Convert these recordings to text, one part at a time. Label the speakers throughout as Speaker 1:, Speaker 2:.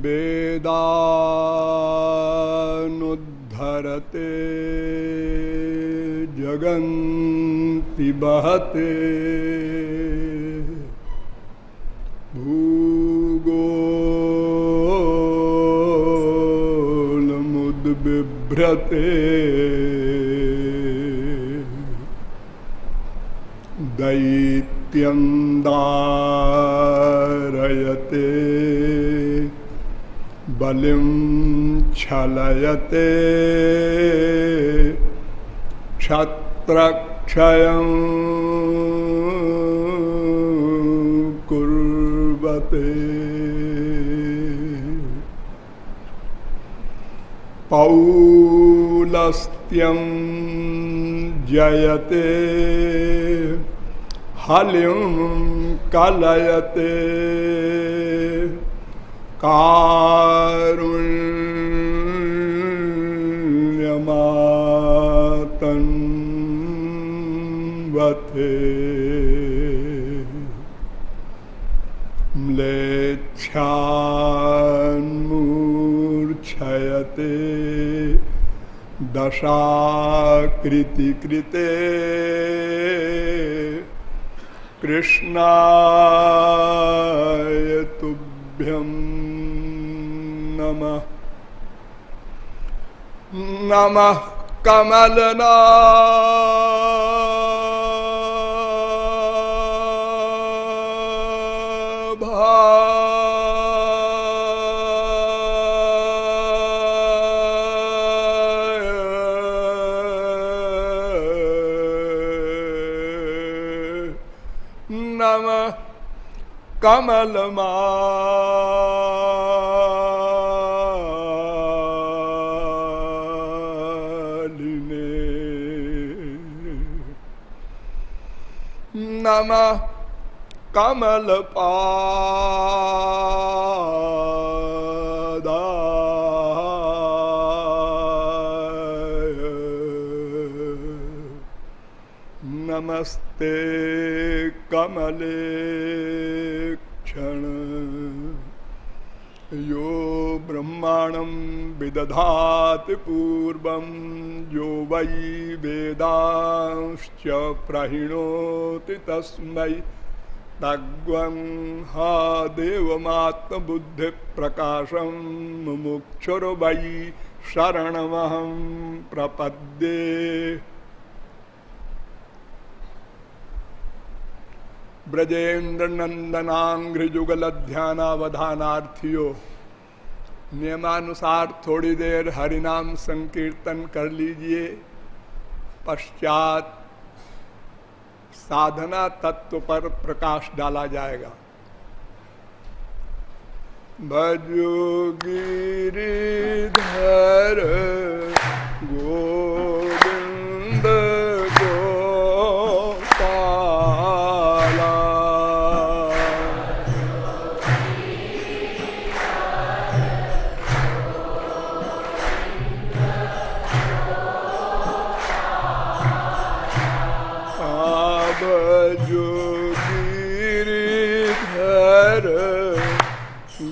Speaker 1: वेदानुद्धरते जगन्ति बहते भूगोलमुद्बिभ्रते दैत्यं दारयते बलिं छलयते क्षत्रक्षयं कुर्वते पौलस्त्यं जयते हलिं कलयते कारुण्यमातन्वते म्लेच्छान्मूर्छयते दशाकृतिकृते कृष्णाय तुभ्यं नमः। नमः कमलमालिने नमः कमलपादाय नमस्ते कमले यो ब्रह्माणं विदधाति पूर्वं यो वै वेदांश्च प्रहिणोति तस्मै तद्वं हा देवमात्मबुद्धिप्रकाशं मुमुक्षुर्वै शरणमहं प्रपद्ये। ब्रजेन्द्र नंदनांघ्रिजुगल ध्यानावधानार्थियों, नियमानुसार थोड़ी देर हरिनाम संकीर्तन कर लीजिए। पश्चात साधना तत्व पर प्रकाश डाला जाएगा। भजो गिरिधर गोविंद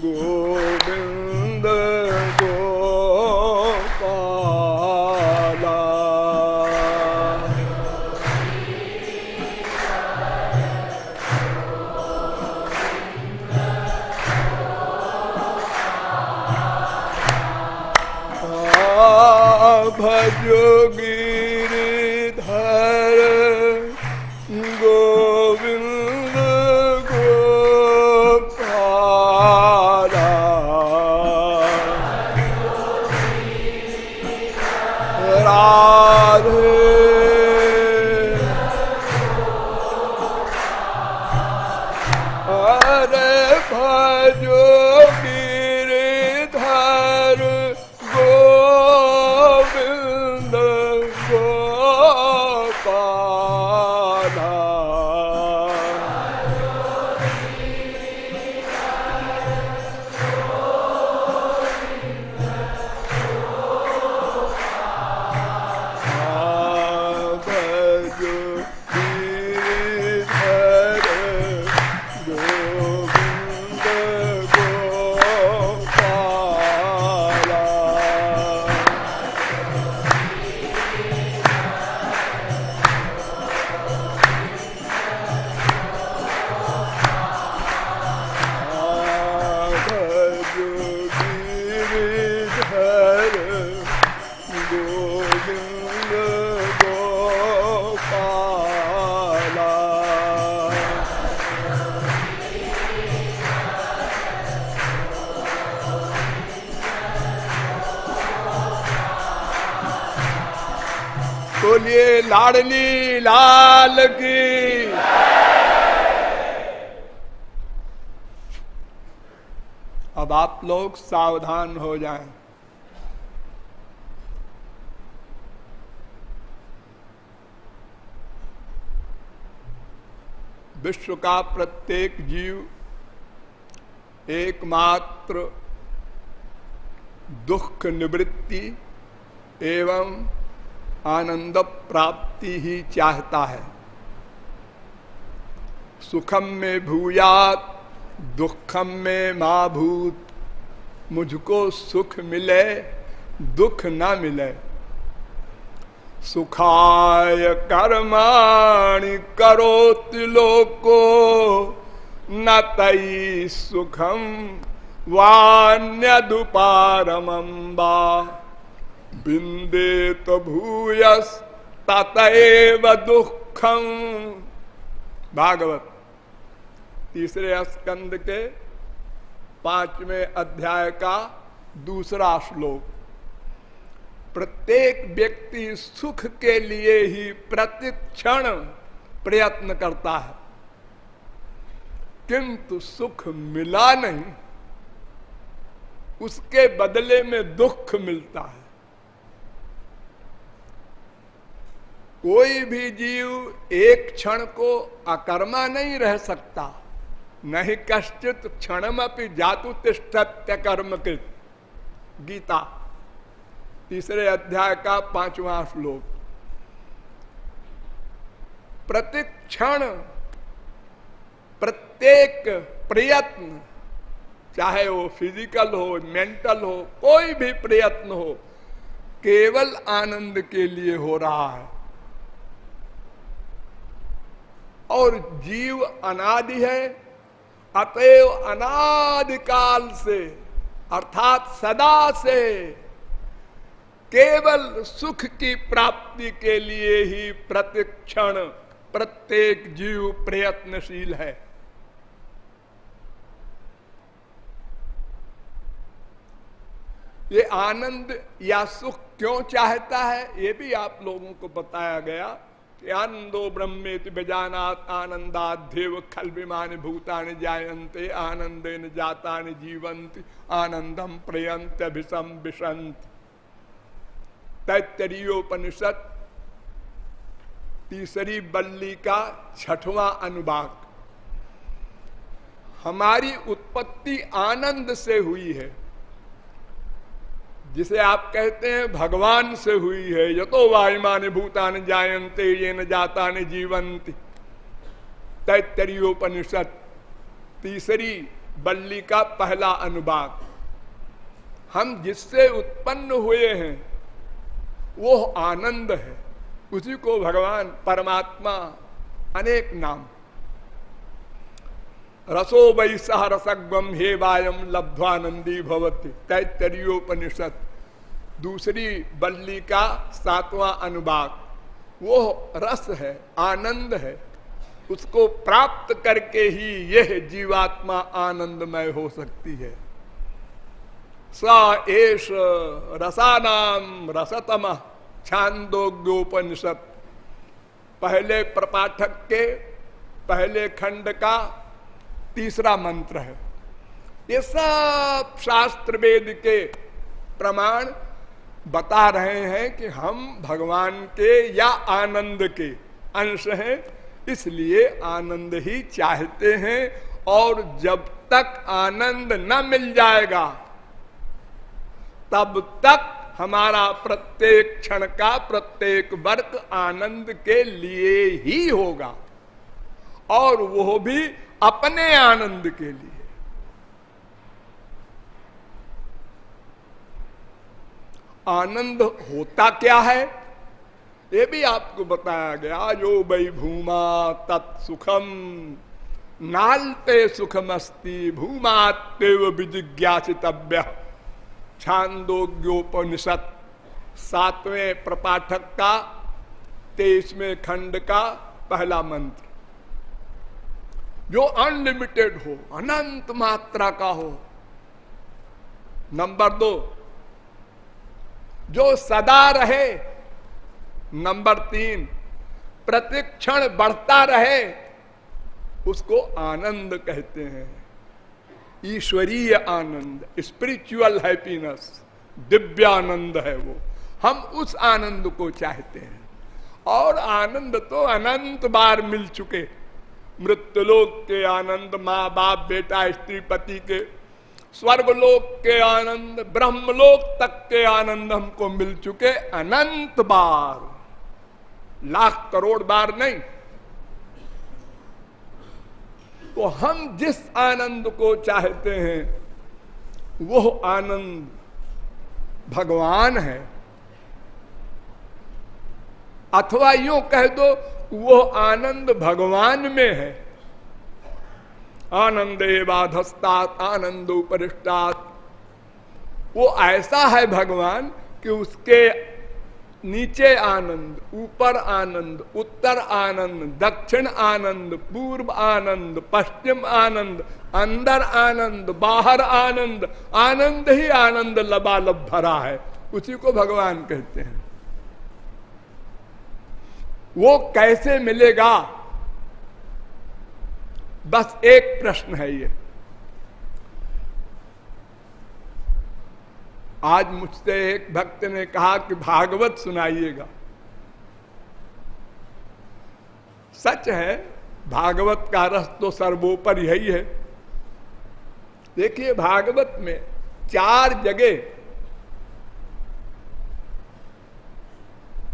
Speaker 1: गोविंद गोपाला बोलिए लाडली लाल की। अब आप लोग सावधान हो जाएं। विश्व का प्रत्येक जीव एकमात्र दुख निवृत्ति एवं आनंद प्राप्ति ही चाहता है। सुखम में भूयात दुखम में मा भूत, मुझको सुख मिले दुख ना मिले। सुखाय कर्माणि करोति लोको न तई सुखम वान्यदुपारमं वा बिंदेत भूयस ततएव दुखम। भागवत तीसरे स्कंद के 5वें अध्याय का दूसरा श्लोक। प्रत्येक व्यक्ति सुख के लिए ही प्रतिक्षण प्रयत्न करता है, किंतु सुख मिला नहीं, उसके बदले में दुख मिलता है। कोई भी जीव एक क्षण को अकर्मा नहीं रह सकता। नहीं कश्चित क्षणमपि जातु तिष्ठत्य कर्मकृत। गीता तीसरे अध्याय का 5वां श्लोक। प्रतिक्षण प्रत्येक प्रयत्न, चाहे वो फिजिकल हो मेंटल हो, कोई भी प्रयत्न हो, केवल आनंद के लिए हो रहा है। और जीव अनादि है, अतएव अनादिकाल से अर्थात सदा से केवल सुख की प्राप्ति के लिए ही प्रतिक्षण प्रत्येक जीव प्रयत्नशील है। ये आनंद या सुख क्यों चाहता है, ये भी आप लोगों को बताया गया कि आनंदो ब्रह्मेति बेजानात आनंदाध्येव खल विमानि भूतानि जायन्ते आनंदेन जातानि जीवन्ति आनंदम प्रयन्त्य अभिसम विशन्ति। तैत्तरीयोपनिषद तीसरी बल्ली का 6वां अनुभाग। हमारी उत्पत्ति आनंद से हुई है, जिसे आप कहते हैं भगवान से हुई है। यतो वायुमानि भूतानि जायन्ते येन जातानि जीवन्ति। तैत्तरीयोपनिषद तीसरी बल्ली का पहला अनुभाग। हम जिससे उत्पन्न हुए हैं वो आनंद है, उसी को भगवान परमात्मा अनेक नाम। रसो वै सह रसग्वम हे वायम लब्ध्वानंदी भवति। तैत्तरीयोपनिषद दूसरी बल्ली का 7वां अनुभाग। वो रस है, आनंद है, उसको प्राप्त करके ही यह जीवात्मा आनंदमय हो सकती है। स एष रसानाम रसतमः छांदोग्योपनिषद पहले प्रपाठक के पहले खंड का 3रा मंत्र है। ये सब शास्त्र वेद के प्रमाण बता रहे हैं कि हम भगवान के या आनंद के अंश हैं, इसलिए आनंद ही चाहते हैं। और जब तक आनंद न मिल जाएगा तब तक हमारा प्रत्येक क्षण का प्रत्येक वर्ग आनंद के लिए ही होगा, और वो भी अपने आनंद के लिए। आनंद होता क्या है ये भी आपको बताया गया। जो वै भूमा तत्सुखम नालते सुखमस्ति भूमात्येव विजिज्ञासितव्य। छांदोग्योपनिषद 7वें प्रपाठक का 23वें खंड का पहला मंत्र। जो अनलिमिटेड हो, अनंत मात्रा का हो। नंबर 2, जो सदा रहे, नंबर 3, प्रतिक्षण बढ़ता रहे, उसको आनंद कहते हैं। ईश्वरीय आनंद, स्पिरिचुअल हैप्पीनेस, दिव्यानंद है वो। हम उस आनंद को चाहते हैं। और आनंद तो अनंत बार मिल चुके। मृत्युलोक के आनंद, माँ बाप बेटा स्त्री पति के, स्वर्गलोक के आनंद, ब्रह्मलोक तक के आनंद हमको मिल चुके अनंत बार, लाख करोड़ बार नहीं। तो हम जिस आनंद को चाहते हैं वो आनंद भगवान है, अथवा यूं कह दो वो आनंद भगवान में है। आनंदे बाधस्तात् आनंद उपरिष्टात्, वो ऐसा है भगवान कि उसके नीचे आनंद, ऊपर आनंद, उत्तर आनंद, दक्षिण आनंद, पूर्व आनंद, पश्चिम आनंद, अंदर आनंद, बाहर आनंद, आनंद ही आनंद लबालब भरा है। उसी को भगवान कहते हैं। वो कैसे मिलेगा? बस एक प्रश्न है ये। आज मुझसे एक भक्त ने कहा कि भागवत सुनाइएगा। सच है, भागवत का रस तो सर्वोपर यही है। देखिए, भागवत में 4 जगह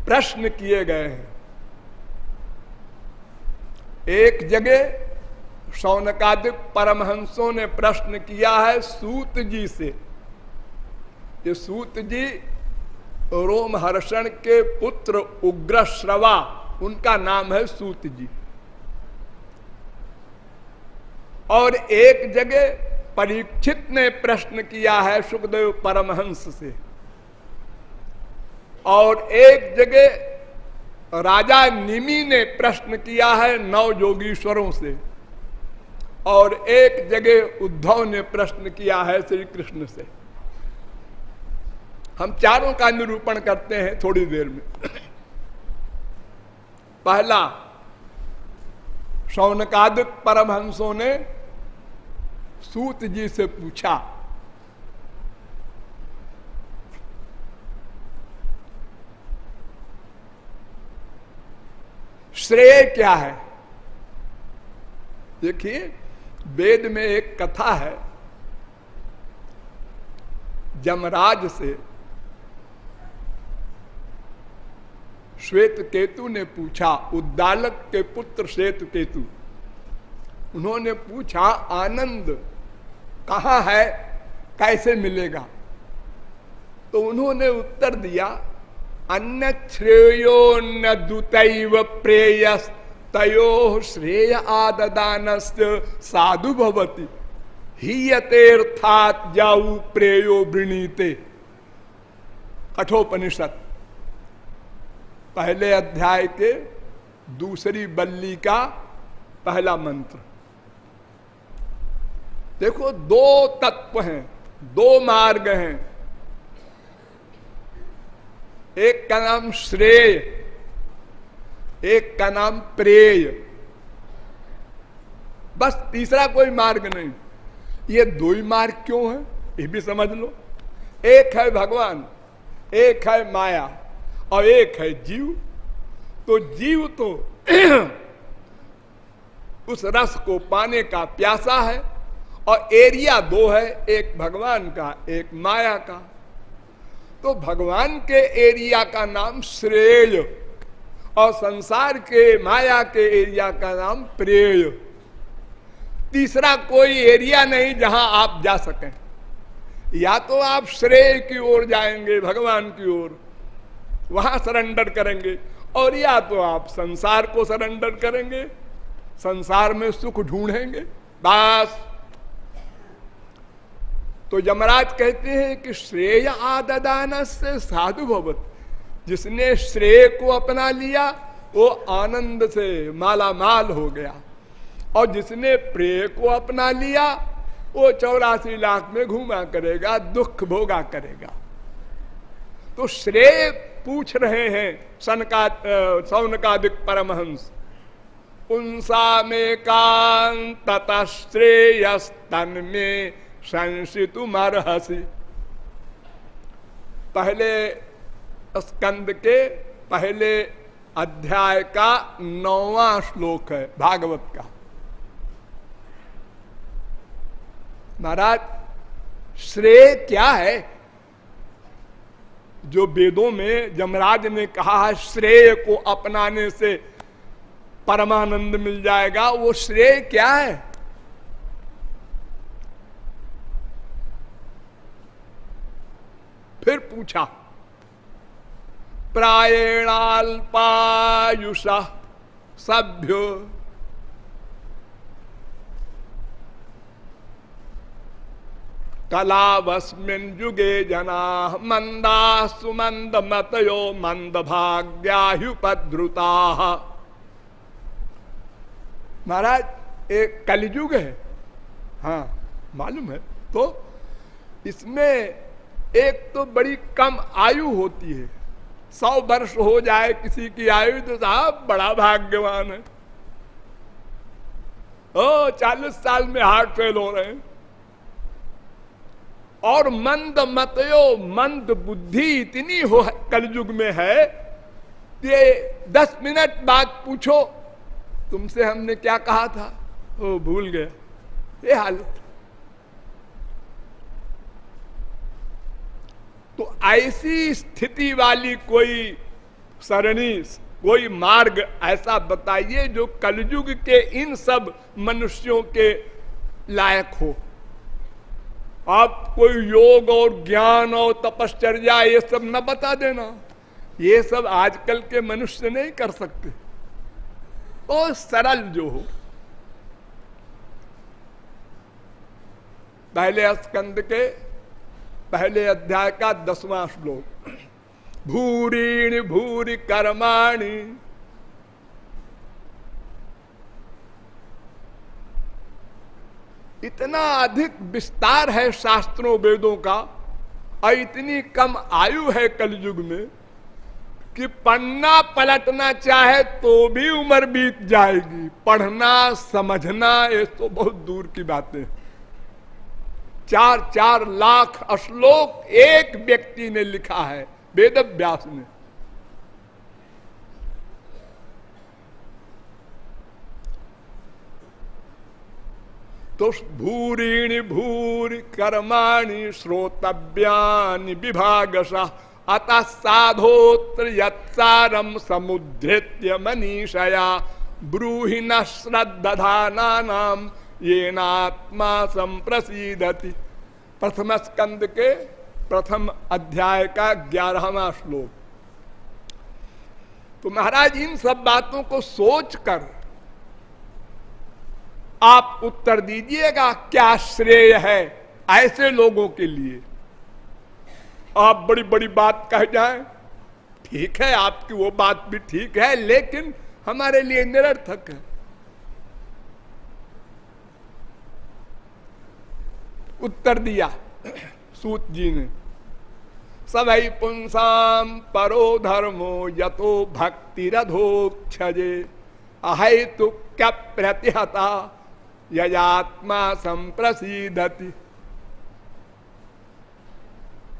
Speaker 1: प्रश्न किए गए हैं। एक जगह शौनकादिक परमहंसों ने प्रश्न किया है सूत जी से। ये सूत जी रोमहर्षण के पुत्र उग्रश्रवा, उनका नाम है सूत जी। और एक जगह परीक्षित ने प्रश्न किया है सुखदेव परमहंस से। और एक जगह राजा निमि ने प्रश्न किया है 9 योगीश्वरों से। और एक जगह उद्धव ने प्रश्न किया है श्री कृष्ण से। हम चारों का निरूपण करते हैं थोड़ी देर में। पहला, शौनकादिक परमहंसों ने सूत जी से पूछा, श्रेय क्या है? देखिए, वेद में एक कथा है। जमराज से श्वेत केतु ने पूछा, उद्दालक के पुत्र श्वेत केतु, उन्होंने पूछा आनंद कहाँ है, कैसे मिलेगा? तो उन्होंने उत्तर दिया, अन्य श्रेयोन्य दुतैव प्रेयस तयो श्रेय आददानस्य साधु भवति हीयतेर्थात् जाऊ प्रेयो वृणीते। कठोपनिषद पहले अध्याय के दूसरी बल्ली का पहला मंत्र। देखो, 2 तत्व हैं, 2 मार्ग हैं। एक का नाम श्रेय, एक का नाम प्रेय। बस तीसरा कोई मार्ग नहीं। ये 2 ही मार्ग क्यों है, ये भी समझ लो। एक है भगवान, एक है माया, और एक है जीव। तो जीव तो उस रस को पाने का प्यासा है। और एरिया 2 है, एक भगवान का, एक माया का। तो भगवान के एरिया का नाम श्रेय और संसार के माया के एरिया का नाम प्रेय। तीसरा कोई एरिया नहीं जहां आप जा सकें। या तो आप श्रेय की ओर जाएंगे, भगवान की ओर, वहां सरेंडर करेंगे, और या तो आप संसार को सरेंडर करेंगे, संसार में सुख ढूंढेंगे। बस। तो यमराज कहते हैं कि श्रेय आददान से साधु भवत, जिसने श्रेय को अपना लिया वो आनंद से माला माल हो गया, और जिसने प्रेय को अपना लिया वो 84 लाख में घूमा करेगा, दुख भोगा करेगा। तो श्रेय पूछ रहे हैं सौनकादिक परमहंस, उनसा में कांततः श्रेयस्तन में संसितुमर्हसि। पहले स्कंद के पहले अध्याय का 9वां श्लोक है भागवत का। महाराज, श्रेय क्या है? जो वेदों में यमराज ने कहा है श्रेय को अपनाने से परमानंद मिल जाएगा, वो श्रेय क्या है? फिर पूछा, प्रायेणाल्पायुषा सभ्यो कलावस्मिन् युगे जना मंदा सुमंद मतयो मंद भाग्याहुपद्रुता। महाराज, एक कलयुग है, हाँ मालूम है। तो इसमें एक तो बड़ी कम आयु होती है, 100 वर्ष हो जाए किसी की आयु तो साहब बड़ा भाग्यवान है। 40 साल में हार्ट फेल हो रहे हैं। और मंद मतयो, मंद बुद्धि इतनी हो कलयुग में है कि 10 मिनट बाद पूछो तुमसे हमने क्या कहा था, ओ भूल गया। ये हालत। तो ऐसी स्थिति वाली कोई सरणी, कोई मार्ग ऐसा बताइए जो कलयुग के इन सब मनुष्यों के लायक हो। आप कोई योग और ज्ञान और तपश्चर्या ये सब न बता देना, ये सब आजकल के मनुष्य नहीं कर सकते। और सरल जो हो। पहले स्कंद के पहले अध्याय का 10वां श्लोक, भूरिणी भूरि कर्माणि इतना अधिक विस्तार है शास्त्रों वेदों का, और इतनी कम आयु है कलयुग में कि पढ़ना पलटना चाहे तो भी उम्र बीत जाएगी। पढ़ना समझना ये तो बहुत दूर की बातें। 4-4 लाख श्लोक एक व्यक्ति ने लिखा है, वेद व्यास ने। तो भूरिणी भूरि कर्माणि श्रोतव्यानि विभागशः अतः साधोत्र यत्सारं समुद्धृत्य मनीषया ब्रूहि न श्रद्धानानां येनात्मा संप्रसीदति। प्रथम स्कंद के प्रथम अध्याय का 11वां श्लोक। तो महाराज, इन सब बातों को सोचकर आप उत्तर दीजिएगा क्या श्रेय है ऐसे लोगों के लिए। आप बड़ी बड़ी बात कह जाएं, ठीक है, आपकी वो बात भी ठीक है, लेकिन हमारे लिए निरर्थक है। उत्तर दिया सूत जी ने, सवै पुंसाम परो धर्मो यतो भक्तिरधोक्षजे अहेतुक्य प्रतिहता यजात्मा संप्रसीदति।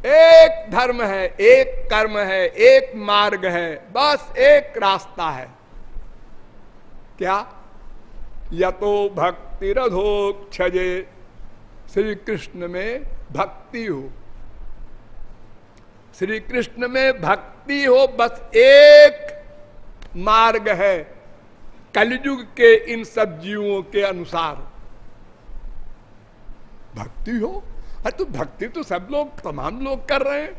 Speaker 1: एक धर्म है, एक कर्म है, एक मार्ग है, बस एक रास्ता है। क्या? यतो भक्तिरधोक्षजे, श्री कृष्ण में भक्ति हो, श्री कृष्ण में भक्ति हो, बस एक मार्ग है कलयुग के इन सब जीवों के अनुसार। भक्ति हो, अरे तो भक्ति तो सब लोग, तमाम लोग कर रहे हैं।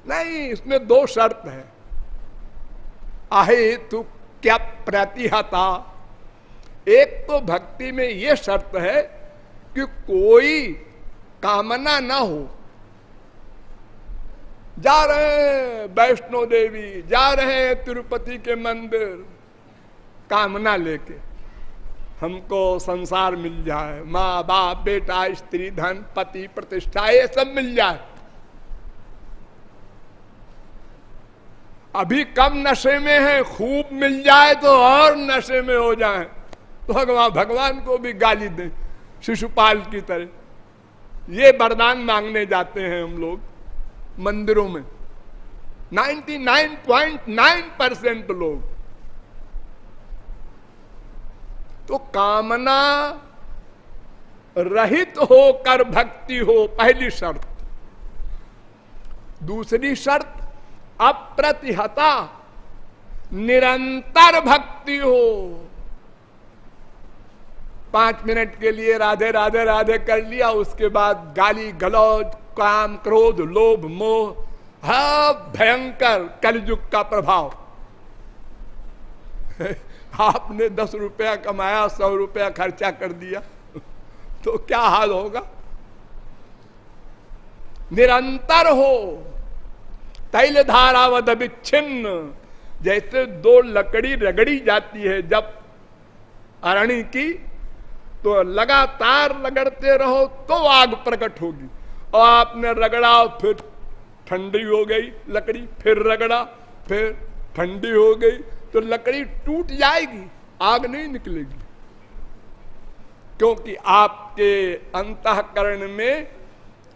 Speaker 1: नहीं, इसमें 2 शर्त है। अहेतु क्या प्रतिहता, एक तो भक्ति में यह शर्त है कि कोई कामना ना हो। जा रहे हैं वैष्णो देवी, जा रहे हैं तिरुपति के मंदिर, कामना लेके हमको संसार मिल जाए, माँ बाप बेटा स्त्री धन पति प्रतिष्ठा ये सब मिल जाए। अभी कम नशे में है, खूब मिल जाए तो और नशे में हो जाए तो भगवान को भी गाली दें शिशुपाल की तरह। ये वरदान मांगने जाते हैं हम लोग मंदिरों में, 99.9% लोग। तो कामना रहित होकर भक्ति हो, पहली शर्त। दूसरी शर्त अप्रतिहता निरंतर भक्ति हो। 5 मिनट के लिए राधे राधे राधे कर लिया, उसके बाद गाली गलौज, काम क्रोध लोभ मोह, भयंकर कलयुग का प्रभाव। आपने 10 रुपया कमाया, 100 रुपया खर्चा कर दिया तो क्या हाल होगा। निरंतर हो, तैल धारावध विच्छिन्न। जैसे 2 लकड़ी रगड़ी जाती है जब अरणी की, तो लगातार रगड़ते रहो तो आग प्रकट होगी। और आपने रगड़ा, फिर ठंडी हो गई लकड़ी, फिर रगड़ा, फिर ठंडी हो गई, तो लकड़ी टूट जाएगी, आग नहीं निकलेगी। क्योंकि आपके अंतःकरण में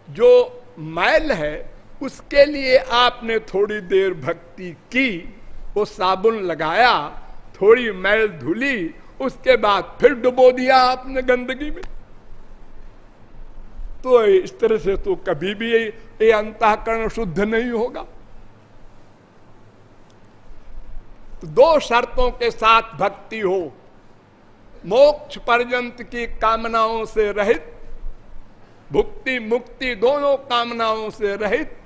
Speaker 1: जो मैल है उसके लिए आपने थोड़ी देर भक्ति की, वो साबुन लगाया, थोड़ी मैल धुली, उसके बाद फिर डुबो दिया आपने गंदगी में। तो इस तरह से तो कभी भी ये अंतःकरण शुद्ध नहीं होगा। तो 2 शर्तों के साथ भक्ति हो, मोक्ष पर्यंत की कामनाओं से रहित, भुक्ति मुक्ति दोनों कामनाओं से रहित,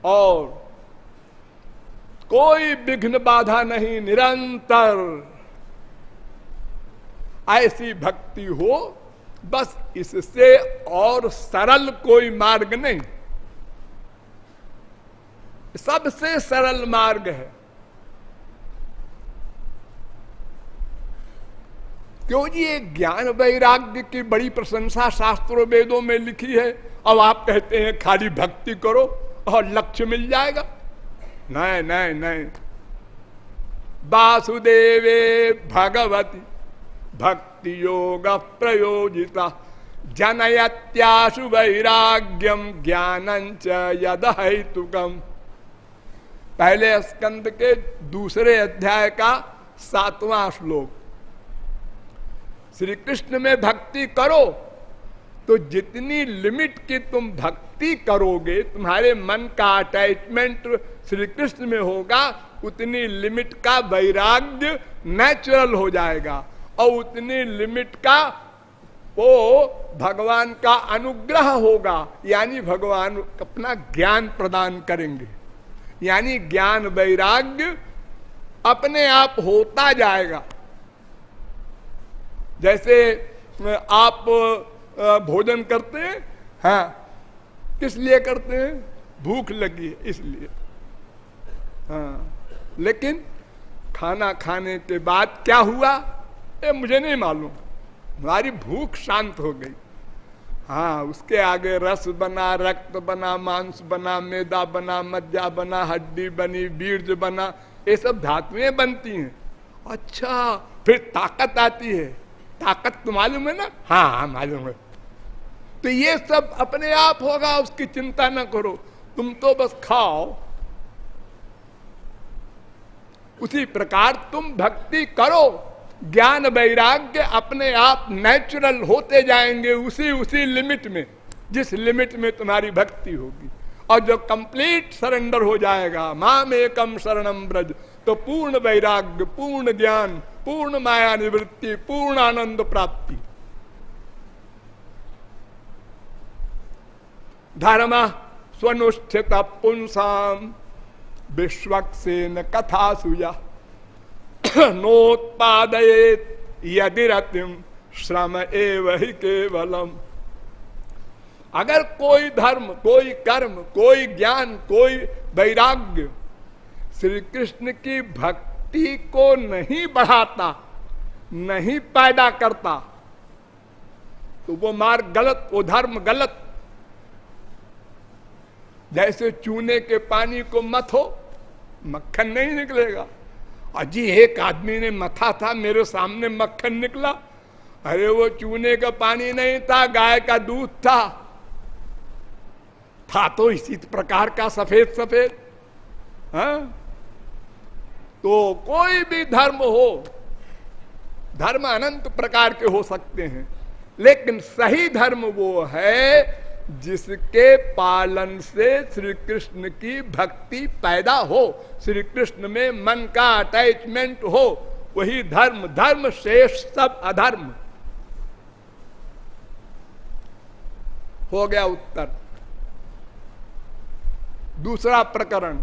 Speaker 1: और कोई विघ्न बाधा नहीं, निरंतर ऐसी भक्ति हो। बस इससे और सरल कोई मार्ग नहीं, सबसे सरल मार्ग है। क्यों जी, ये ज्ञान वैराग्य की बड़ी प्रशंसा शास्त्रों वेदों में लिखी है, अब आप कहते हैं खाली भक्ति करो और लक्ष्य मिल जाएगा। नहीं नहीं नहीं, वासुदेवे भगवती भक्ति योग प्रयोजिता जनयत्याशु वैराग्यम ज्ञानंच यदहेतुकम। पहले स्कंद के 2 अध्याय का 7वां श्लोक। श्री कृष्ण में भक्ति करो तो जितनी लिमिट की तुम भक्ति करोगे, तुम्हारे मन का अटैचमेंट श्री कृष्ण में होगा, उतनी लिमिट का वैराग्य नेचुरल हो जाएगा, और उतनी लिमिट का वो भगवान का अनुग्रह होगा, यानी भगवान अपना ज्ञान प्रदान करेंगे। यानी ज्ञान वैराग्य अपने आप होता जाएगा। जैसे आप भोजन करते हैं, हाँ, किस लिए करते हैं? भूख लगी है इसलिए, हाँ, लेकिन खाना खाने के बाद क्या हुआ ये मुझे नहीं मालूम, हमारी भूख शांत हो गई। हाँ, उसके आगे रस बना, रक्त बना, मांस बना, मैदा बना, मज्जा बना, हड्डी बनी, बीर्ज बना, ये सब धातुएं बनती हैं। अच्छा, फिर ताकत आती है। ताकत तो मालूम है ना? हाँ हाँ मालूम है। तो ये सब अपने आप होगा, उसकी चिंता न करो, तुम तो बस खाओ। उसी प्रकार तुम भक्ति करो, ज्ञान वैराग्य अपने आप नेचुरल होते जाएंगे उसी लिमिट में, जिस लिमिट में तुम्हारी भक्ति होगी। और जो कंप्लीट सरेंडर हो जाएगा, माम एकम शरणम ब्रज, तो पूर्ण वैराग्य, पूर्ण ज्ञान, पूर्ण माया निवृत्ति, पूर्ण आनंद प्राप्ति। धर्म स्वनुष्ठित पुंसाम विश्वक्सेन कथा सुया नोत्पादयेत यदि रतिम श्रम एव ही केवलम। अगर कोई धर्म, कोई कर्म, कोई ज्ञान, कोई वैराग्य श्री कृष्ण की भक्ति को नहीं बढ़ाता, नहीं पैदा करता, तो वो मार्ग गलत, वो धर्म गलत। जैसे चूने के पानी को मथो मक्खन नहीं निकलेगा। अजी एक आदमी ने मथा था, मेरे सामने मक्खन निकला। अरे वो चूने का पानी नहीं था, गाय का दूध था तो इसी प्रकार का सफेद सफेद। हाँ, तो कोई भी धर्म हो, धर्म अनंत प्रकार के हो सकते हैं, लेकिन सही धर्म वो है जिसके पालन से श्री कृष्ण की भक्ति पैदा हो, श्री कृष्ण में मन का अटैचमेंट हो, वही धर्म। धर्म शेष सब अधर्म। हो गया उत्तर। दूसरा प्रकरण,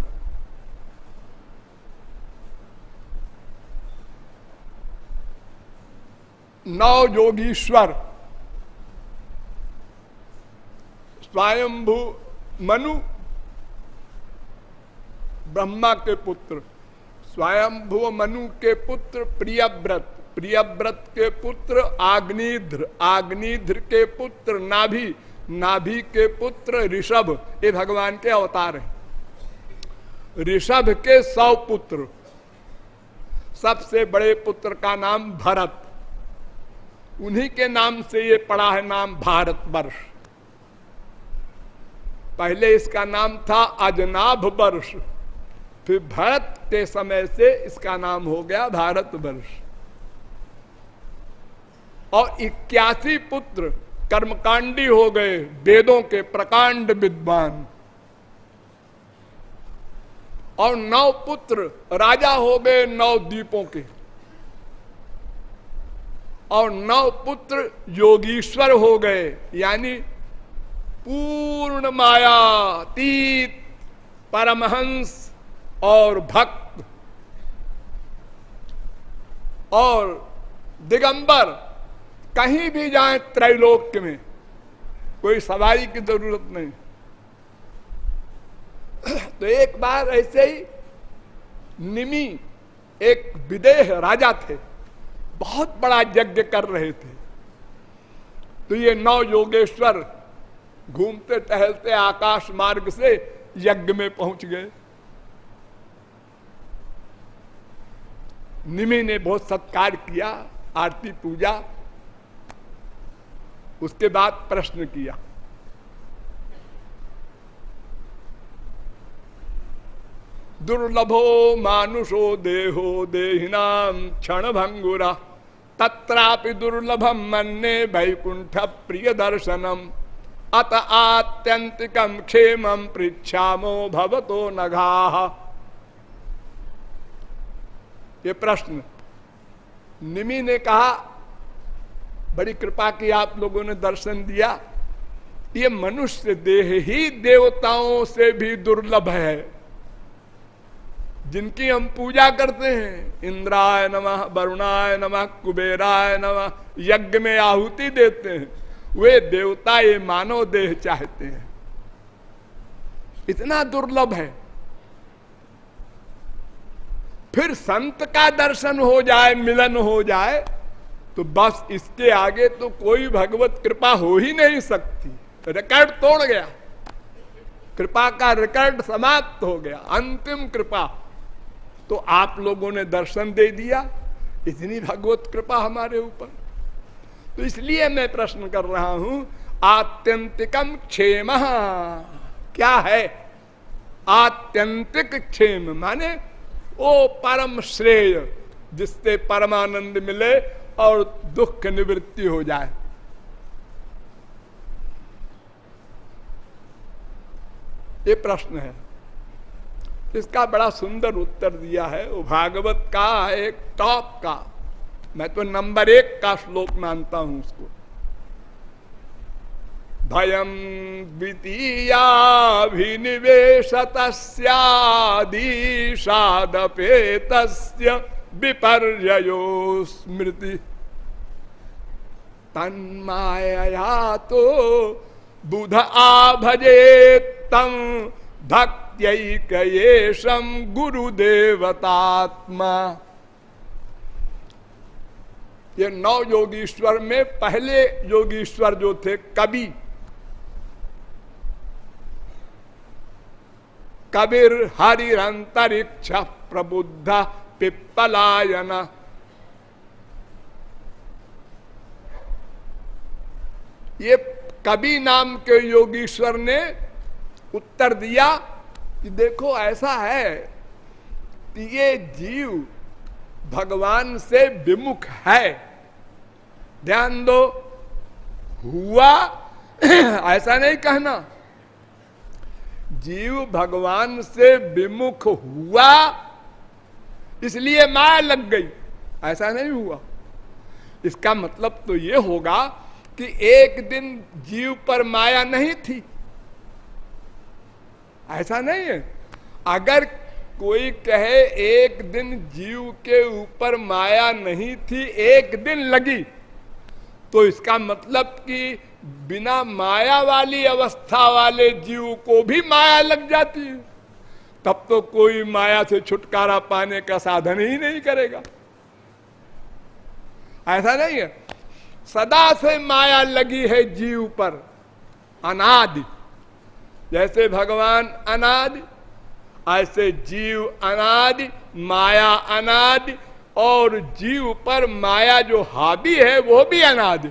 Speaker 1: नौ योगीश्वर स्वयंभू मनु, ब्रह्मा के पुत्र, स्वयंभू मनु के पुत्र प्रियव्रत, प्रियव्रत के पुत्र आग्निध्र, आग्निध्र के पुत्र नाभि, नाभि के पुत्र ऋषभ। ये भगवान के अवतार हैं। ऋषभ के 100 पुत्र, सबसे बड़े पुत्र का नाम भरत, उन्हीं के नाम से ये पड़ा है नाम भारतवर्ष। पहले इसका नाम था अजनाभ वर्ष, फिर भरत के समय से इसका नाम हो गया भारतवर्ष। और 81 पुत्र कर्मकांडी हो गए, वेदों के प्रकांड विद्वान। और 9 पुत्र राजा हो गए 9 द्वीपों के, और 9 पुत्र योगीश्वर हो गए, यानी पूर्ण मायातीत परमहंस और भक्त और दिगंबर। कहीं भी जाएं त्रैलोक्य में, कोई सवारी की जरूरत नहीं। तो एक बार ऐसे ही निमि एक विदेह राजा थे, बहुत बड़ा यज्ञ कर रहे थे। तो ये 9 योगेश्वर घूमते टहलते आकाश मार्ग से यज्ञ में पहुंच गए। निमि ने बहुत सत्कार किया, आरती पूजा, उसके बाद प्रश्न किया। दुर्लभो मानुषो देहो देहिनाम क्षण भंगुरा तत्रापि दुर्लभम मन्ने वैकुंठ प्रिय दर्शनम अत आत्यंतिकम क्षेमम पृच्छामो भवतो नघाः। ये प्रश्न निमि ने कहा, बड़ी कृपा की आप लोगों ने दर्शन दिया। ये मनुष्य देह ही देवताओं से भी दुर्लभ है, जिनकी हम पूजा करते हैं। इंद्राय नमः, वरुणाय नमः, कुबेराय नमः, यज्ञ में आहुति देते हैं, वे देवता ये मानव देह चाहते हैं। इतना दुर्लभ है। फिर संत का दर्शन हो जाए, मिलन हो जाए, तो बस इसके आगे तो कोई भगवत कृपा हो ही नहीं सकती। रिकॉर्ड तोड़ गया, कृपा का रिकॉर्ड समाप्त हो गया, अंतिम कृपा। तो आप लोगों ने दर्शन दे दिया, इतनी भगवत कृपा हमारे ऊपर। तो इसलिए मैं प्रश्न कर रहा हूं, आत्यंतिकम क्षेम क्या है? आत्यंतिक क्षेम माने वो परम श्रेय, जिससे परमानंद मिले और दुख निवृत्ति हो जाए। ये प्रश्न है, इसका बड़ा सुंदर उत्तर दिया है वो भागवत का एक टॉप का। मैं तो नंबर 1 का श्लोक मानता हूं उसको। भयम द्वितीयाभिनिवेशतस्यादिशादपेतस्य विपर्ययो स्मृति तन्मायया तो बुध आभजेत्तं भक्त्यैकयेशं गुरुदेवतात्मा। ये 9 योगीश्वर में पहले योगीश्वर जो थे कवि, कबीर हरिरंतरिक्ष प्रबुद्ध पिप्पलायन। ये कबीर नाम के योगीश्वर ने उत्तर दिया कि देखो ऐसा है कि ये जीव भगवान से विमुख है। ध्यान दो, हुआ ऐसा नहीं कहना, जीव भगवान से विमुख हुआ इसलिए माया लग गई, ऐसा नहीं हुआ। इसका मतलब तो ये होगा कि एक दिन जीव पर माया नहीं थी, ऐसा नहीं है। अगर कोई कहे एक दिन जीव के ऊपर माया नहीं थी, एक दिन लगी, तो इसका मतलब कि बिना माया वाली अवस्था वाले जीव को भी माया लग जाती है, तब तो कोई माया से छुटकारा पाने का साधन ही नहीं करेगा। ऐसा नहीं है, सदा से माया लगी है जीव पर, अनादि। जैसे भगवान अनादि, ऐसे जीव अनादि, माया अनादि, और जीव पर माया जो हावी है वो भी अनादि।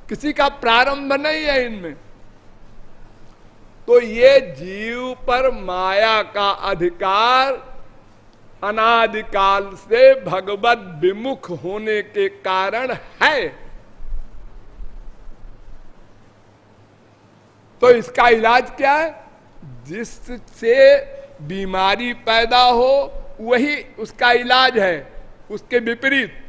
Speaker 1: किसी का प्रारंभ नहीं है इनमें। तो ये जीव पर माया का अधिकार अनादिकाल से भगवत विमुख होने के कारण है। तो इसका इलाज क्या है? जिससे बीमारी पैदा हो वही उसका इलाज है, उसके विपरीत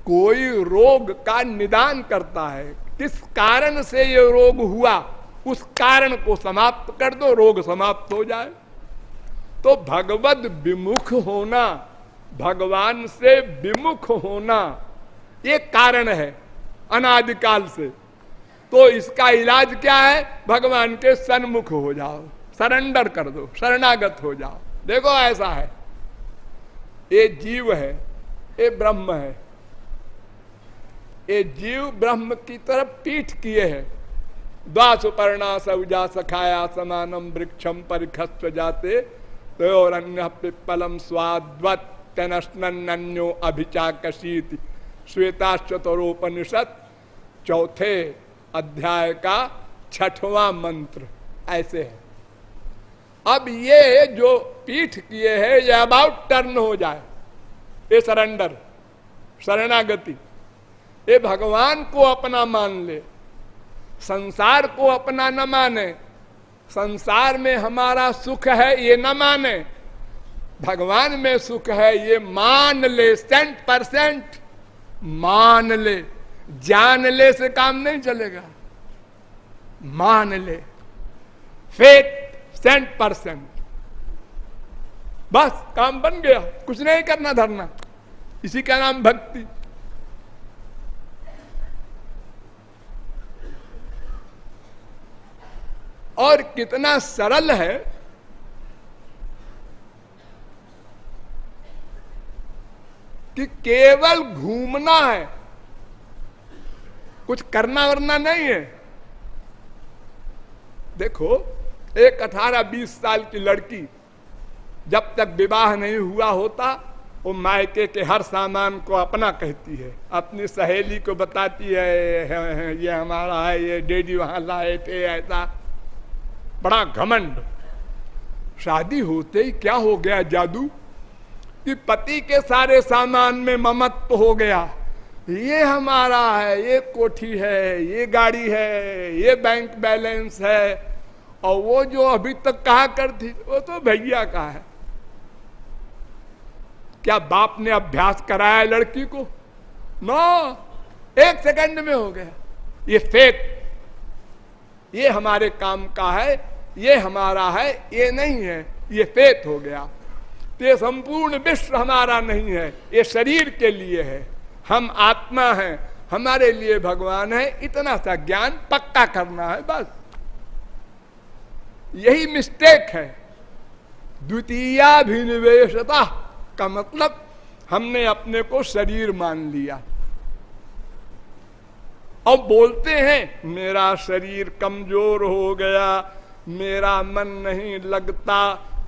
Speaker 1: कोई रोग का निदान करता है। किस कारण से ये रोग हुआ, उस कारण को समाप्त कर दो, रोग समाप्त हो जाए। तो भगवत विमुख होना, भगवान से विमुख होना, ये कारण है अनादिकाल से। तो इसका इलाज क्या है? भगवान के सन्मुख हो जाओ, सरेंडर कर दो, शरणागत हो जाओ। देखो ऐसा है, ये जीव है, ये ब्रह्म है। ये जीव ब्रह्म की तरफ पीठ किए है। द्वासुपर्णा सौजा सखाया समानम वृक्षम परिखस्व जाते तयोरन्य पिप्पलम स्वाद्वत तनस्नन्यो अभिचाकशीति। श्वेताश्वतरोपनिषद चौथे अध्याय का 6वां मंत्र ऐसे है। अब ये जो पीठ किए है ये अबाउट टर्न हो जाए, ये सरेंडर, शरणागति। ये भगवान को अपना मान ले, संसार को अपना न माने। संसार में हमारा सुख है ये न माने, भगवान में सुख है ये मान ले। 100% मान ले, जान ले से काम नहीं चलेगा, मान ले। फेथ 100%, बस काम बन गया, कुछ नहीं करना धरना। इसी का नाम भक्ति। और कितना सरल है कि केवल घूमना है, कुछ करना वरना नहीं है। देखो, एक 18-20 साल की लड़की जब तक विवाह नहीं हुआ होता, वो मायके के हर सामान को अपना कहती है, अपनी सहेली को बताती है ये हमारा है, ये डैडी वहां लाए थे, ऐसा बड़ा घमंड। शादी होते ही क्या हो गया जादू कि पति के सारे सामान में ममत्व हो गया। ये हमारा है, ये कोठी है, ये गाड़ी है, ये बैंक बैलेंस है, और वो जो अभी तक कहा करती वो तो भैया का है। क्या बाप ने अभ्यास कराया लड़की को? नो, 1 सेकंड में हो गया। ये फेथ, ये हमारे काम का है, ये हमारा है, ये नहीं है, ये फेथ हो गया। तो ये संपूर्ण विश्व हमारा नहीं है, ये शरीर के लिए है, हम आत्मा हैं, हमारे लिए भगवान है। इतना सा ज्ञान पक्का करना है बस। यही मिस्टेक है। द्वितीयाभिनिवेशता का मतलब हमने अपने को शरीर मान लिया। और बोलते हैं मेरा शरीर कमजोर हो गया, मेरा मन नहीं लगता,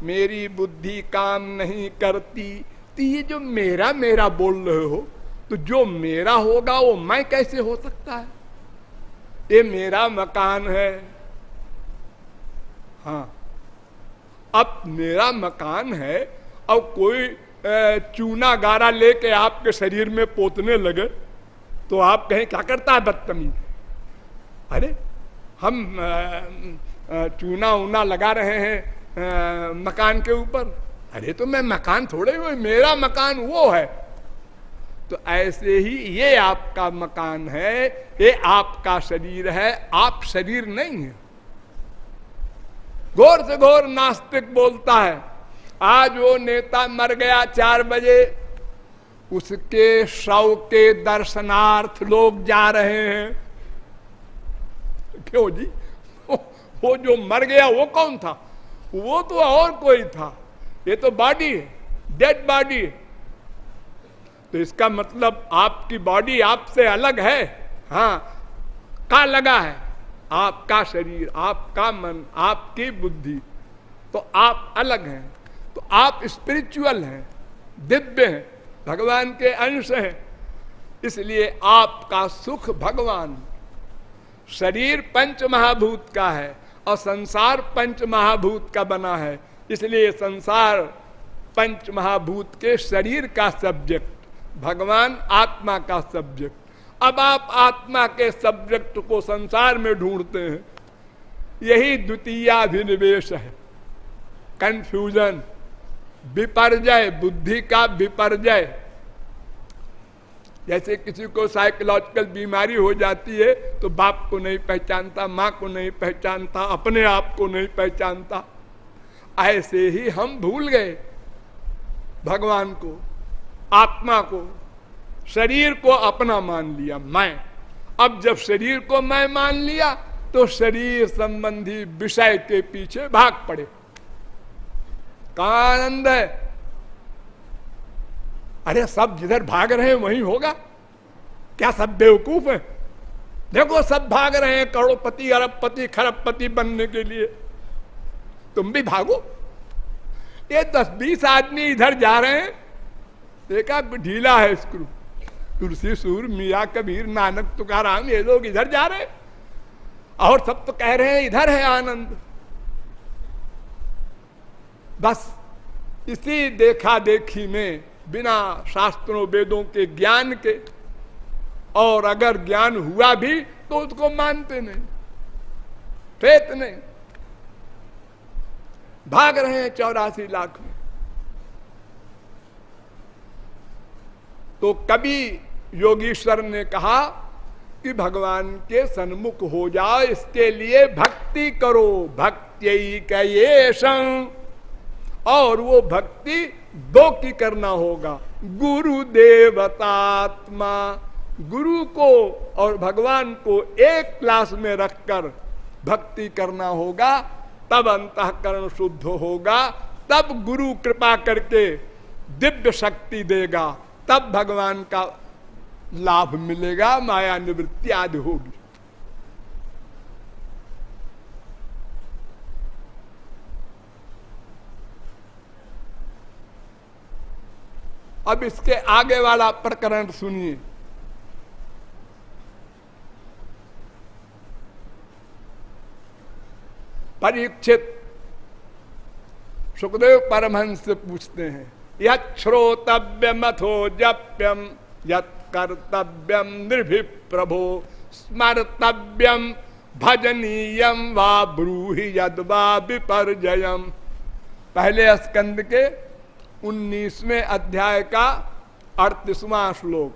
Speaker 1: मेरी बुद्धि काम नहीं करती। तो ये जो मेरा मेरा बोल रहे हो, तो जो मेरा होगा वो मैं कैसे हो सकता है? ये मेरा मकान है। हाँ, अब मेरा मकान है और कोई चूना गारा लेके आपके शरीर में पोतने लगे तो आप कहें क्या करता है बदतमीज। अरे हम चूना ऊना लगा रहे हैं मकान के ऊपर। अरे तो मैं मकान थोड़े हुए, मेरा मकान वो है। तो ऐसे ही ये आपका मकान है, ये आपका शरीर है, आप शरीर नहीं है। घोर से घोर नास्तिक बोलता है आज वो नेता मर गया 4 बजे, उसके शव के दर्शनार्थ लोग जा रहे हैं। क्यों जी? वो जो मर गया वो कौन था? वो तो और कोई था, ये तो बॉडी है, डेड बॉडी है। तो इसका मतलब आपकी बॉडी आपसे अलग है। हाँ, का लगा है आपका शरीर, आपका मन, आपकी बुद्धि, तो आप अलग हैं। तो आप स्पिरिचुअल हैं, दिव्य हैं, भगवान के अंश हैं। इसलिए आपका सुख भगवान। शरीर पंच महाभूत का है और संसार पंच महाभूत का बना है, इसलिए संसार पंच महाभूत के शरीर का सब्जेक्ट, भगवान आत्मा का सब्जेक्ट। अब आप आत्मा के सब्जेक्ट को संसार में ढूंढते हैं, यही द्वितीयाभिनिवेश है, कंफ्यूजन, विपर्जय, बुद्धि का विपर्जय। जैसे किसी को साइकोलॉजिकल बीमारी हो जाती है तो बाप को नहीं पहचानता, माँ को नहीं पहचानता, अपने आप को नहीं पहचानता। ऐसे ही हम भूल गए भगवान को, आत्मा को, शरीर को अपना मान लिया मैं। अब जब शरीर को मैं मान लिया तो शरीर संबंधी विषय के पीछे भाग पड़े। कहां आनंद है? अरे सब जिधर भाग रहे हैं वहीं होगा क्या? सब बेवकूफ है? देखो सब भाग रहे हैं करोड़पति, अरबपति, खरबपति बनने के लिए, तुम भी भागो। ये 10-20 आदमी इधर जा रहे हैं, देखा ढीला है स्क्रू, तुलसी सूर, मियाँ कबीर, नानक, तुकाराम, ये लोग इधर जा रहे हैं और सब तो कह रहे हैं इधर है आनंद। बस इसी देखा देखी में, बिना शास्त्रों वेदों के ज्ञान के, और अगर ज्ञान हुआ भी तो उसको मानते नहीं, फेत नहीं, भाग रहे हैं 84 लाख में। तो कभी योगीश्वर ने कहा कि भगवान के सन्मुख हो जाओ, इसके लिए भक्ति करो, भक्त्यई कयेशं। और वो भक्ति 2 की करना होगा, गुरु देवतात्मा, गुरु को और भगवान को एक क्लास में रखकर भक्ति करना होगा, तब अंतःकरण शुद्ध होगा, तब गुरु कृपा करके दिव्य शक्ति देगा, तब भगवान का लाभ मिलेगा, माया निवृत्ति आदि होगी। अब इसके आगे वाला प्रकरण सुनिए। परीक्षित सुखदेव परमहंस से पूछते हैं, यत् श्रोतव्यम अथो जप्यम यत् कर्तव्यम निर्भि प्रभो स्मर्तव्यम भजनीयम वा ब्रूहि यद् वा विपर्जयम। पहले स्कंद के 19वें अध्याय का 38वां श्लोक।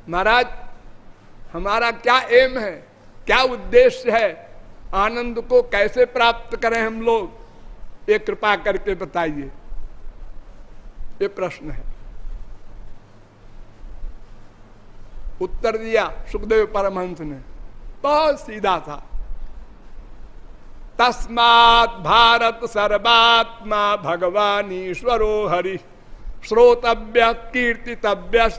Speaker 1: महाराज, हमारा क्या एम है, क्या उद्देश्य है, आनंद को कैसे प्राप्त करें हम लोग, ये कृपा करके बताइए। ये प्रश्न है। उत्तर दिया सुखदेव परमहंस ने, बहुत सीधा था। तस्मात् भारत सर्वात्मा भगवान ईश्वरो हरि श्रोतव्य कीर्तितव्य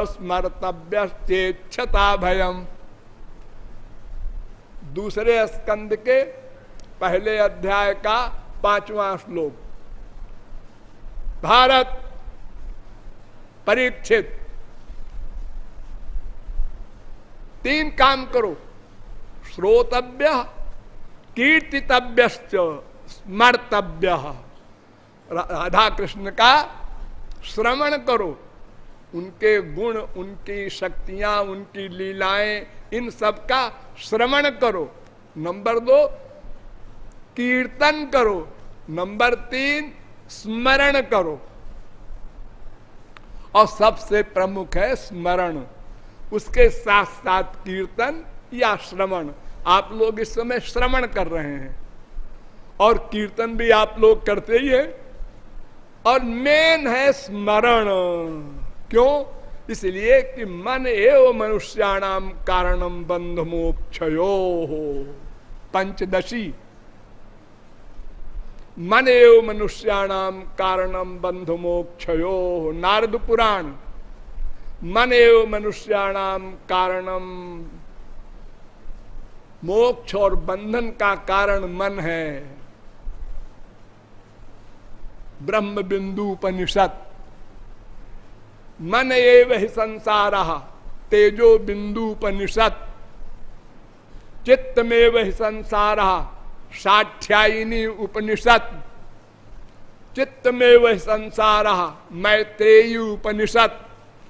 Speaker 1: स्मर्तव्यश्चेच्छता भयम। दूसरे स्कंद के पहले अध्याय का 5वां श्लोक। भारत परीक्षित, 3 काम करो, श्रोतव्य कीर्तितव्य स्मर्तव्य। राधा कृष्ण का श्रवण करो, उनके गुण, उनकी शक्तियां, उनकी लीलाएं, इन सब का श्रवण करो। नंबर 2 कीर्तन करो। नंबर 3 स्मरण करो। और सबसे प्रमुख है स्मरण, उसके साथ साथ कीर्तन या श्रवण। आप लोग इस समय श्रवण कर रहे हैं और कीर्तन भी आप लोग करते ही हैं, और मेन है स्मरण। क्यों? इसलिए कि मन एवं मनुष्याणाम कारणम बंध मोक्षयो हो। पंचदशी, मन एवं मनुष्याणाम कारणम बंध मोक्षयो हो। नारद पुराण, मन एवं मनुष्याणाम कारणम, मोक्ष और बंधन का कारण मन है। ब्रह्म बिंदु उपनिषद, मन एव हि संसारः, तेजो बिंदु उपनिषद, चित्तमेव हि संसारः, साठ्यायिनी उपनिषद, चित्तमेव हि संसारः, मैत्रेयी उपनिषद।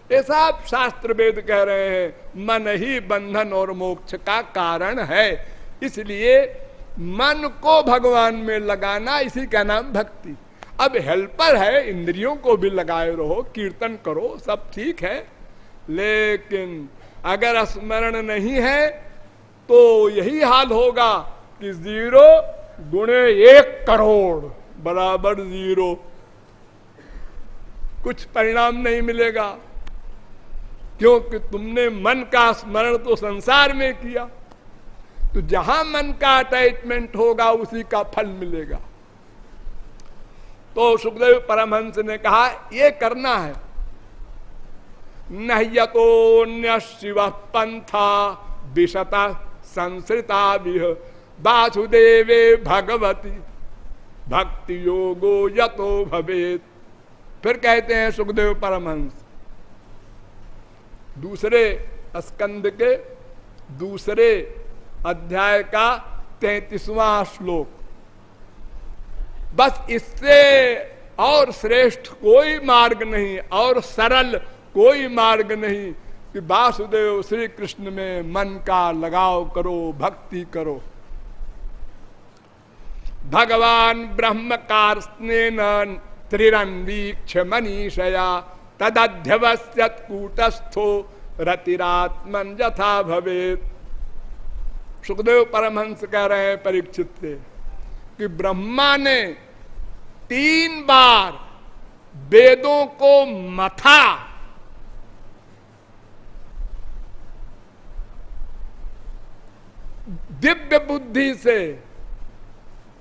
Speaker 1: ये सब शास्त्र वेद कह रहे हैं मन ही बंधन और मोक्ष का कारण है। इसलिए मन को भगवान में लगाना, इसी का नाम भक्ति। अब हेल्पर है, इंद्रियों को भी लगाए रहो, कीर्तन करो, सब ठीक है, लेकिन अगर स्मरण नहीं है तो यही हाल होगा कि 0 गुणे 1 करोड़ बराबर 0, कुछ परिणाम नहीं मिलेगा। क्योंकि तुमने मन का स्मरण तो संसार में किया, तो जहां मन का अटैचमेंट होगा उसी का फल मिलेगा। तो सुखदेव परमहंस ने कहा ये करना है। नह्यतोन्य शिव पंथा विशता संसृता विह वासुदेवे भगवती भक्ति योगो यतो भवेत। फिर कहते हैं सुखदेव परमहंस दूसरे स्कंद के दूसरे अध्याय का 33वां श्लोक। बस इससे और श्रेष्ठ कोई मार्ग नहीं और सरल कोई मार्ग नहीं कि वासुदेव श्री कृष्ण में मन का लगाव करो, भक्ति करो। भगवान ब्रह्म कार्ष्णेन त्रिरन्वीक्ष मनीषया तदध्यवस्यत् कूटस्थो रतिरात्मन यथा भवेत्। सुखदेव परमहंस कह रहे हैं परीक्षित से कि ब्रह्मा ने 3 बार वेदों को मथा, दिव्य बुद्धि से,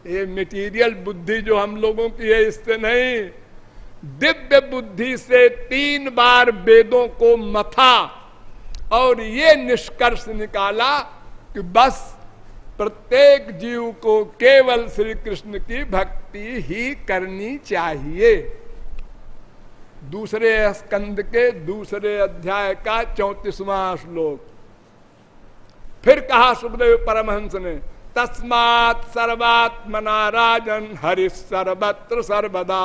Speaker 1: ये मटेरियल बुद्धि जो हम लोगों की है इससे नहीं, दिव्य बुद्धि से 3 बार वेदों को मथा और ये निष्कर्ष निकाला कि बस प्रत्येक जीव को केवल श्री कृष्ण की भक्ति ही करनी चाहिए। दूसरे स्कंद के दूसरे अध्याय का 34वां श्लोक। फिर कहा सुखदेव परमहंस ने तस्मात् सर्वात्मना राजन हरि सर्वत्र सर्वदा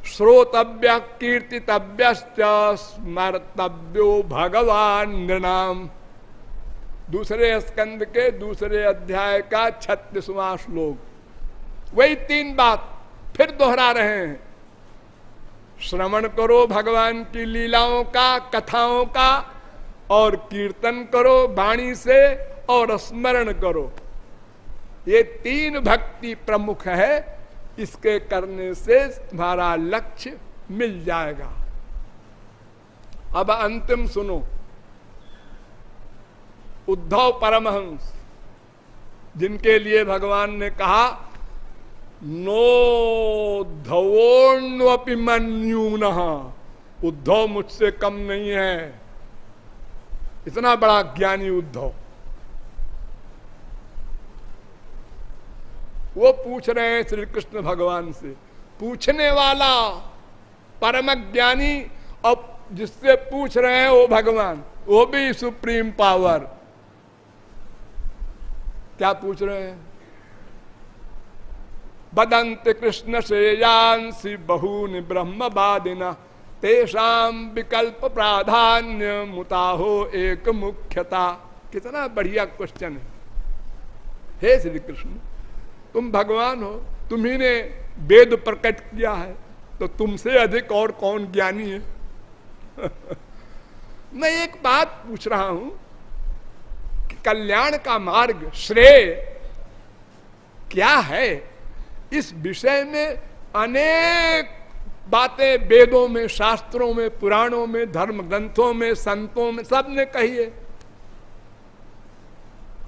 Speaker 1: श्रोतव्य कीर्तितव्यश्च स्मर्तव्यो भगवान नृणाम। दूसरे स्कंद के दूसरे अध्याय का 36वां श्लोक। वही 3 बात फिर दोहरा रहे हैं। श्रवण करो भगवान की लीलाओं का, कथाओं का, और कीर्तन करो वाणी से, और स्मरण करो। ये 3 भक्ति प्रमुख है। इसके करने से तुम्हारा लक्ष्य मिल जाएगा। अब अंतिम सुनो। उद्धव परमहंस जिनके लिए भगवान ने कहा नोद्धवोन्वपि मन्यूनः, उद्धव मुझसे कम नहीं है। इतना बड़ा ज्ञानी उद्धव। वो पूछ रहे हैं श्री कृष्ण भगवान से, पूछने वाला परम ज्ञानी और जिससे पूछ रहे हैं वो भगवान, वो भी सुप्रीम पावर। क्या पूछ रहे हैं? बदंत कृष्ण श्रेयांसि बहूनि ब्रह्मवादिना तेषाम विकल्प प्राधान्य मुताहो एक मुख्यता। कितना बढ़िया क्वेश्चन है। हे श्री कृष्ण, तुम भगवान हो, तुम्ही ने वेद प्रकट किया है, तो तुमसे अधिक और कौन ज्ञानी है? मैं एक बात पूछ रहा हूं कि कल्याण का मार्ग, श्रेय क्या है? इस विषय में अनेक बातें वेदों में, शास्त्रों में, पुराणों में, धर्म ग्रंथों में, संतों में, सब ने कही है।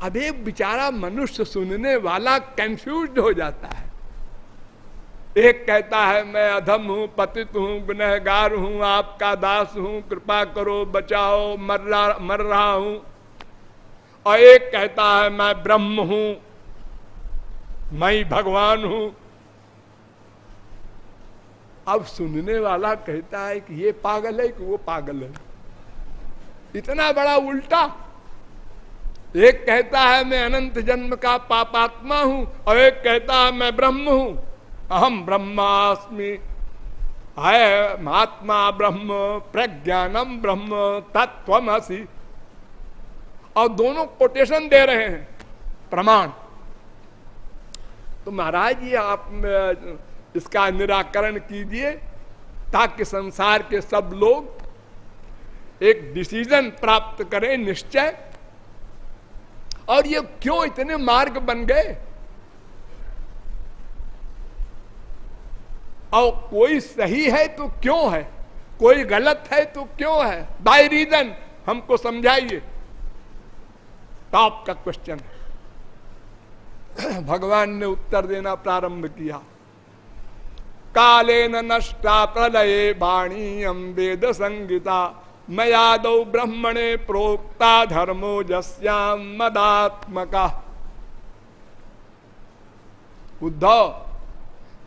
Speaker 1: अब एक बेचारा मनुष्य सुनने वाला कंफ्यूज्ड हो जाता है। एक कहता है मैं अधम हूं, पतित हूं, गुनहगार हूं, आपका दास हूं, कृपा करो, बचाओ, मर रहा हूं। और एक कहता है मैं ब्रह्म हूं, मैं भगवान हूं। अब सुनने वाला कहता है कि ये पागल है कि वो पागल है। इतना बड़ा उल्टा। एक कहता है मैं अनंत जन्म का पापात्मा हूं, और एक कहता है मैं ब्रह्म हूं, अहम ब्रह्मास्मि, है महात्मा ब्रह्म, प्रज्ञानम ब्रह्म, तत्त्वमसि। और दोनों कोटेशन दे रहे हैं, प्रमाण। तो महाराज ये आप इसका निराकरण कीजिए, ताकि संसार के सब लोग एक डिसीजन प्राप्त करें, निश्चय। और ये क्यों इतने मार्ग बन गए? और कोई सही है तो क्यों है, कोई गलत है तो क्यों है? बाय रीजन हमको समझाइए। टॉप का क्वेश्चन है। भगवान ने उत्तर देना प्रारंभ किया। कालेन नष्टा प्रलये वाणीयं वेद संगीता मयादौ ब्रह्मणे प्रोक्ता धर्मो जस्याम मदात्मका। उद्धव,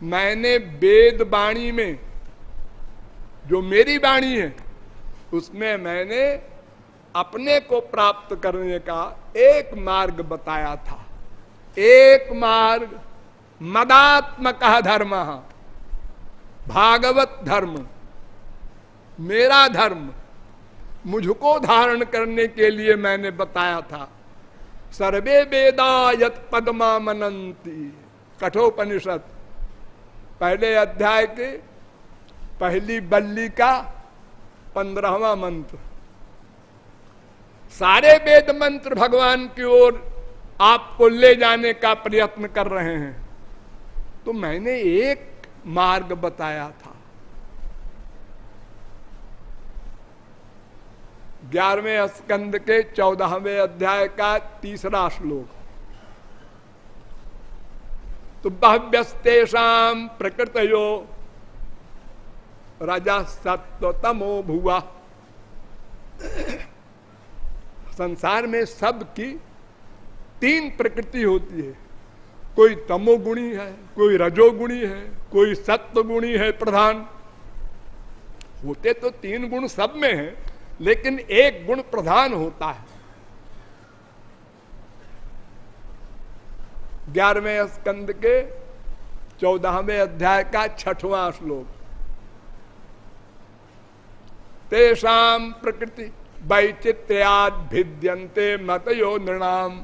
Speaker 1: मैंने वेद वाणी में, जो मेरी वाणी है, उसमें मैंने अपने को प्राप्त करने का एक मार्ग बताया था। एक मार्ग, मदात्मका धर्म, भागवत धर्म, मेरा धर्म, मुझको धारण करने के लिए मैंने बताया था। सर्वे वेदा यत् पद्मा मनन्ति, कठोपनिषद पहले अध्याय के पहली बल्ली का 15वां मंत्र। सारे वेद मंत्र भगवान की ओर आपको ले जाने का प्रयत्न कर रहे हैं। तो मैंने एक मार्ग बताया था। 11वें स्कंद के 14वें अध्याय का 3रा श्लोक। तो बह्व्यस्तेषां प्रकृतयो रजः सत्व तमो भुवा। संसार में सबकी 3 प्रकृति होती है। कोई तमोगुणी है, कोई रजोगुणी है, कोई सत्वगुणी है प्रधान। होते तो 3 गुण सब में है, लेकिन एक गुण प्रधान होता है। 11वें स्कंद के 14वें अध्याय का 6वां श्लोक। तेषां प्रकृति वैचित्र्याद् भिद्यन्ते मतयो नृणाम।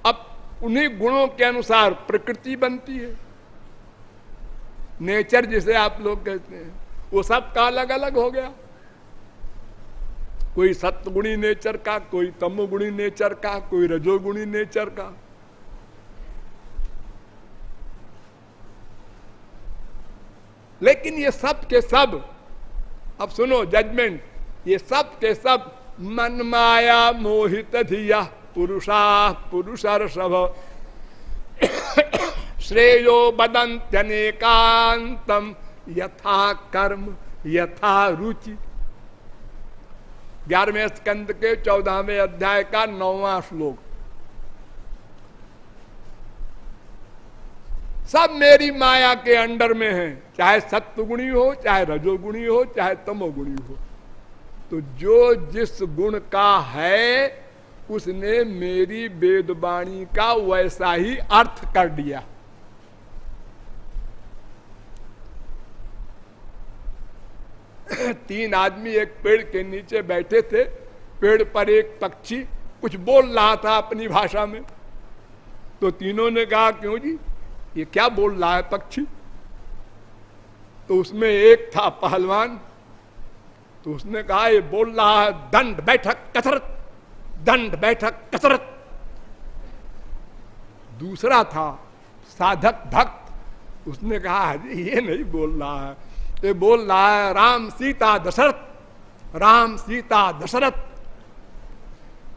Speaker 1: अब उन्हीं गुणों के अनुसार प्रकृति बनती है। नेचर जिसे आप लोग कहते हैं, वो सबका अलग अलग हो गया। कोई सत्वगुणी नेचर का, कोई तमोगुणी नेचर का, कोई रजोगुणी नेचर का। लेकिन ये सब के सब, अब सुनो जजमेंट, ये सब के सब मन माया मोहित धिया पुरुषा पुरुषर्षभ श्रेयो बदन्त्यनेकांतम यथा कर्म यथा रुचि। 11वें स्कंद के 14वें अध्याय का 9वां श्लोक। सब मेरी माया के अंडर में है, चाहे सत्वगुणी हो, चाहे रजोगुणी हो, चाहे तमोगुणी हो। तो जो जिस गुण का है उसने मेरी वेदवाणी का वैसा ही अर्थ कर दिया। तीन आदमी एक पेड़ के नीचे बैठे थे। पेड़ पर एक पक्षी कुछ बोल रहा था अपनी भाषा में। तो तीनों ने कहा, क्यों जी, ये क्या बोल रहा है पक्षी? तो उसमें एक था पहलवान। तो उसने कहा, ये बोल रहा है दंड बैठक कसरत, दंड बैठक कसरत। दूसरा था साधक भक्त। उसने कहा, ये नहीं बोल रहा है, ये बोल रहा है राम सीता दशरथ, राम सीता दशरथ।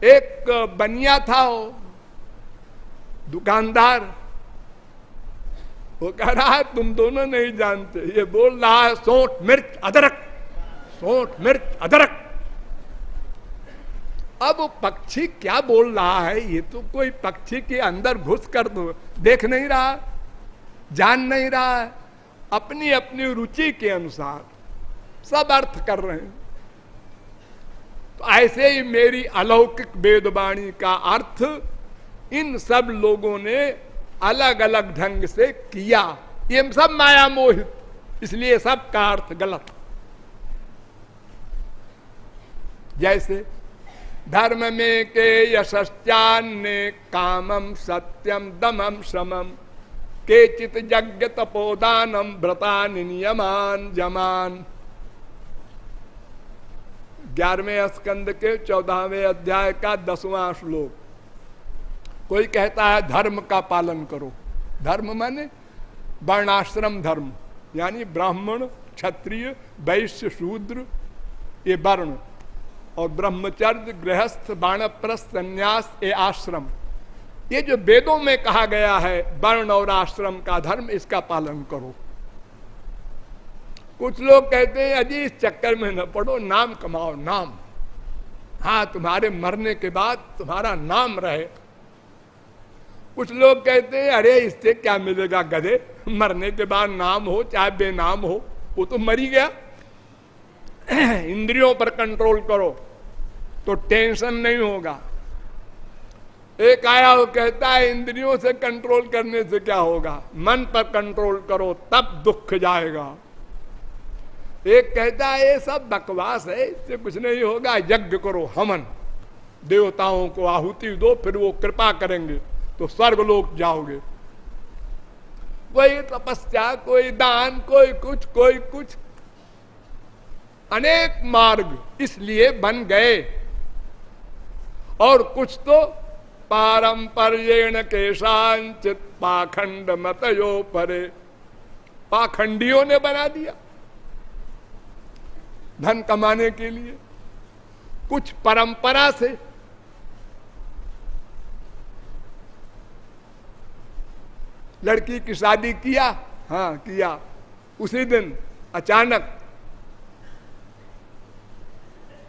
Speaker 1: एक बनिया था वो दुकानदार, वो कह रहा है तुम दोनों नहीं जानते, ये बोल रहा है सोंठ मिर्च अदरक, सोंठ मिर्च अदरक। अब वो पक्षी क्या बोल रहा है, ये तो कोई पक्षी के अंदर घुस कर दो देख नहीं रहा, जान नहीं रहा है। अपनी अपनी रुचि के अनुसार सब अर्थ कर रहे हैं। तो ऐसे ही मेरी अलौकिक वेदवाणी का अर्थ इन सब लोगों ने अलग अलग ढंग से किया। ये सब माया मोहित, इसलिए सब का अर्थ गलत। जैसे धर्म में के यशस्यान्ने कामम सत्यम दमम श्रमम केचित यज्ञ तपोदानम व्रतान नियमान जमान। 11वें स्कंद के 14वें अध्याय का 10वां श्लोक। कोई कहता है धर्म का पालन करो। धर्म माने वर्णाश्रम धर्म, यानी ब्राह्मण क्षत्रिय वैश्य शूद्र ये वर्ण, और ब्रह्मचर्य गृहस्थ वानप्रस्थ संन्यास ये आश्रम। ये जो वेदों में कहा गया है वर्ण और आश्रम का धर्म, इसका पालन करो। कुछ लोग कहते हैं अजी इस चक्कर में न पड़ो, नाम कमाओ, नाम। हाँ, तुम्हारे मरने के बाद तुम्हारा नाम रहे। कुछ लोग कहते हैं अरे इससे क्या मिलेगा गधे, मरने के बाद नाम हो चाहे बेनाम हो, वो तो मर ही गया। इंद्रियों पर कंट्रोल करो तो टेंशन नहीं होगा। एक आया वो कहता है इंद्रियों से कंट्रोल करने से क्या होगा, मन पर कंट्रोल करो तब दुख जाएगा। एक कहता है ये सब बकवास है, इससे कुछ नहीं होगा, यज्ञ करो, हवन, देवताओं को आहुति दो, फिर वो कृपा करेंगे तो स्वर्गलोक जाओगे। कोई तपस्या, कोई दान, कोई कुछ, अनेक मार्ग इसलिए बन गए। और कुछ तो पारंपर्येण केशांचित पाखंड मतयो परे, पाखंडियों ने बना दिया धन कमाने के लिए। कुछ परंपरा से, लड़की की शादी किया, हाँ किया, उसी दिन अचानक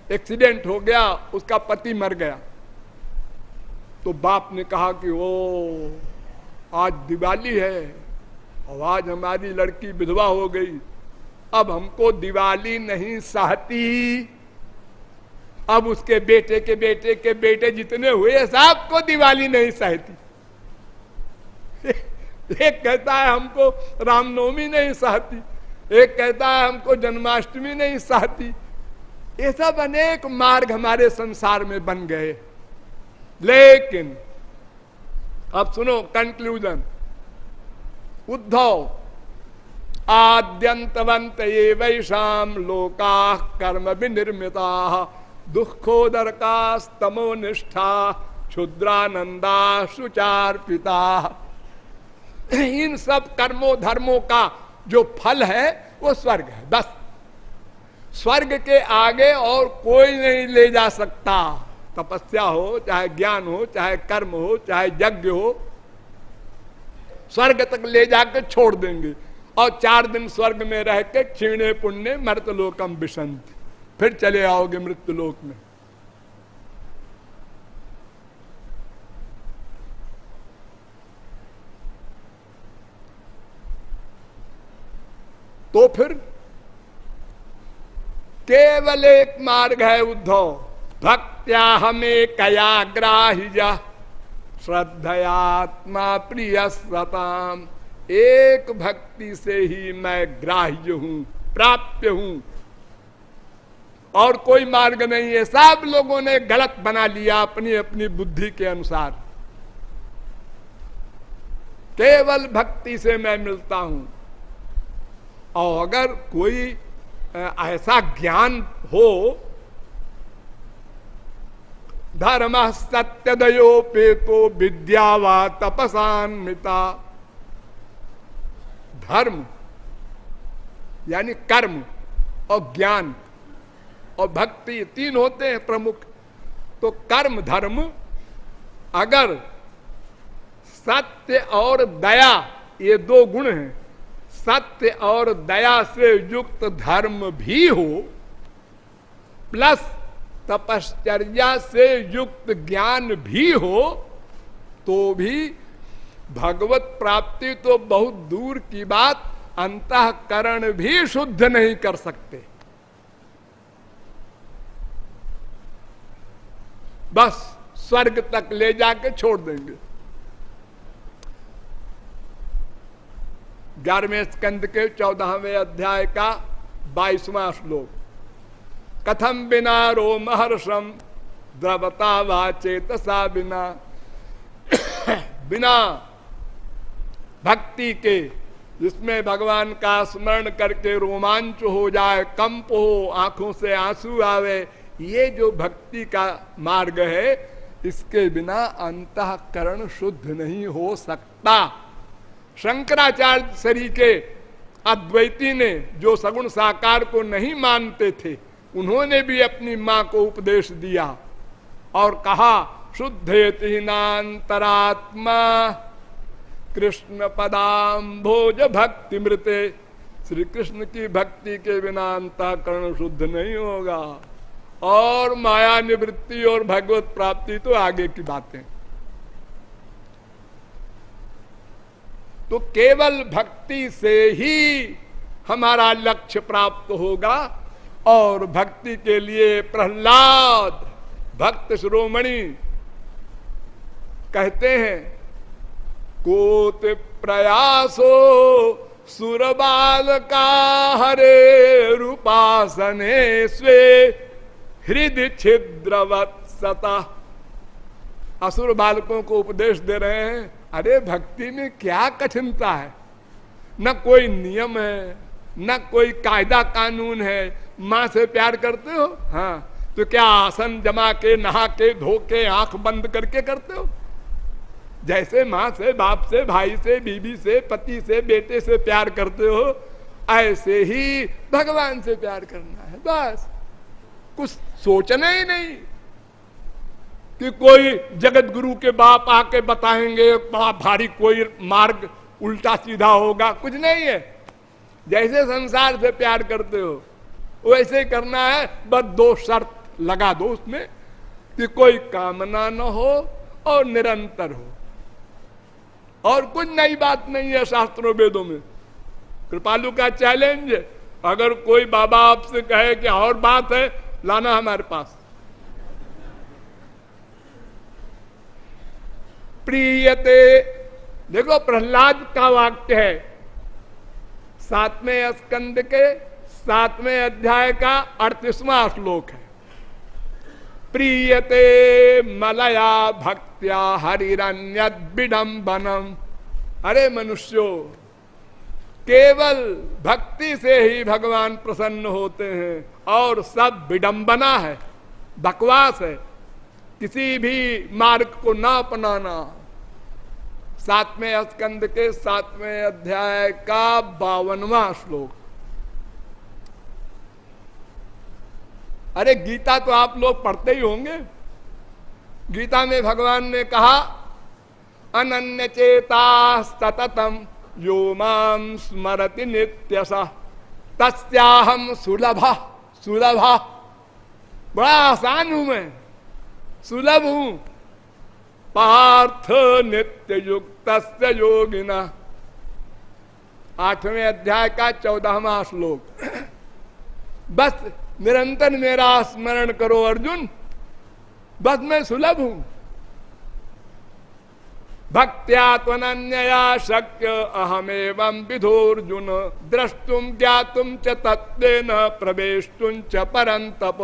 Speaker 1: एक्सीडेंट हो गया, उसका पति मर गया। तो बाप ने कहा कि ओ आज दिवाली है और आज हमारी लड़की विधवा हो गई, अब हमको दिवाली नहीं सहती। अब उसके बेटे के बेटे के बेटे जितने हुए सबको दिवाली नहीं सहती। एक कहता है हमको रामनवमी नहीं सहती, एक कहता है हमको जन्माष्टमी नहीं सहती। ये सब अनेक मार्ग हमारे संसार में बन गए। लेकिन अब सुनो कंक्लूजन। उद्धव आद्यंतवंत ये वैशाम लोकाः कर्म विनिर्मिता दुखोदरकास्तमो निष्ठा क्षुद्रानंदा सुचार्पिता। इन सब कर्मों धर्मों का जो फल है वो स्वर्ग है, बस। स्वर्ग के आगे और कोई नहीं ले जा सकता। तपस्या हो, चाहे ज्ञान हो, चाहे कर्म हो, चाहे यज्ञ हो, स्वर्ग तक ले जाकर छोड़ देंगे और 4 दिन स्वर्ग में रह के क्षीणे पुण्य मर्तलोकम विशंति, फिर चले आओगे मृत्युलोक में। तो फिर केवल एक मार्ग है उद्धव, भक्त्या हमें कया ग्राह्य श्रद्धयात्मा प्रिय सताम। एक भक्ति से ही मैं ग्राह्य हूं, प्राप्य हूं, और कोई मार्ग नहीं है। सब लोगों ने गलत बना लिया अपनी अपनी बुद्धि के अनुसार। केवल भक्ति से मैं मिलता हूं। और अगर कोई ऐसा ज्ञान हो, धर्म सत्यदयोपेतो विद्या वा तपसान्विता, धर्म यानी कर्म और ज्ञान और भक्ति 3 होते हैं प्रमुख। तो कर्म धर्म, अगर सत्य और दया ये 2 गुण हैं, सत्य और दया से युक्त धर्म भी हो प्लस तपश्चर्या से युक्त ज्ञान भी हो, तो भी भगवत प्राप्ति तो बहुत दूर की बात, अंतःकरण भी शुद्ध नहीं कर सकते। बस स्वर्ग तक ले जाके छोड़ देंगे। 11वें स्कंद के 14वें अध्याय का 22वां श्लोक, कथम बिना रोमहर्षम द्रवता वा चेतसा बिना। बिना भक्ति के, जिसमें भगवान का स्मरण करके रोमांच हो जाए, कंप हो, आंखों से आंसू आवे, ये जो भक्ति का मार्ग है, इसके बिना अंतःकरण शुद्ध नहीं हो सकता। शंकराचार्य सरी के अद्वैती ने, जो सगुण साकार को नहीं मानते थे, उन्होंने भी अपनी मां को उपदेश दिया और कहा, शुद्धेति नान्तरात्मा कृष्ण पदाम्भोज भक्ति मृते। श्री कृष्ण की भक्ति के बिना अंतःकरण शुद्ध नहीं होगा। और माया निवृत्ति और भगवत प्राप्ति तो आगे की बातें। तो केवल भक्ति से ही हमारा लक्ष्य प्राप्त होगा। और भक्ति के लिए प्रहलाद भक्त शिरोमणि कहते हैं, कोत प्रयासो सुरबाल का हरे रूपासने स्वे हृदय छिद्रवत सता। असुर बालकों को उपदेश दे रहे हैं, अरे भक्ति में क्या कठिनता है, न कोई नियम है, न कोई कायदा कानून है। माँ से प्यार करते हो, हाँ, तो क्या आसन जमा के, नहा के, धो के, आंख बंद करके करते हो? जैसे माँ से, बाप से, भाई से, बीबी से, पति से, बेटे से प्यार करते हो, ऐसे ही भगवान से प्यार करना है। बस कुछ सोचना ही नहीं कि कोई जगत गुरु के बाप आके बताएंगे बड़ा भारी कोई मार्ग उल्टा सीधा होगा, कुछ नहीं है। जैसे संसार से प्यार करते हो वैसे करना है। बस 2 शर्त लगा दो उसमें कि कोई कामना न हो और निरंतर हो। और कुछ नई बात नहीं है शास्त्रों वेदों में। कृपालु का चैलेंज, अगर कोई बाबा आपसे कहे कि और बात है, लाना हमारे पास। प्रियते, देखो प्रहलाद का वाक्य है, 7वें स्कंद के 7वें अध्याय का 38वां श्लोक है। प्रियते मलया भक्त्या हरिरन्यद विडंबनम। अरे मनुष्यों, केवल भक्ति से ही भगवान प्रसन्न होते हैं और सब विडंबना है, बकवास है, किसी भी मार्ग को ना अपनाना। 7वें स्कंद के 7वें अध्याय का 52वां श्लोक। अरे गीता तो आप लोग पढ़ते ही होंगे। गीता में भगवान ने कहा, अनन्य चेता सततम यो मां स्मरति नित्यसा तस्याहम सुलभा। सुलभा बड़ा आसान हूं मैं, सुलभ हूं। पार्थ नित्य युक्त योगिना, 8वें अध्याय का 14वां श्लोक। बस निरंतर मेरा स्मरण करो अर्जुन, बस मैं सुलभ हूं। भक्त्या त्वनन्यया शक्य अहमेवं विधोर्जुन द्रष्टुम ज्ञातुम च तत्तेन प्रवेष्टुम च परंतप।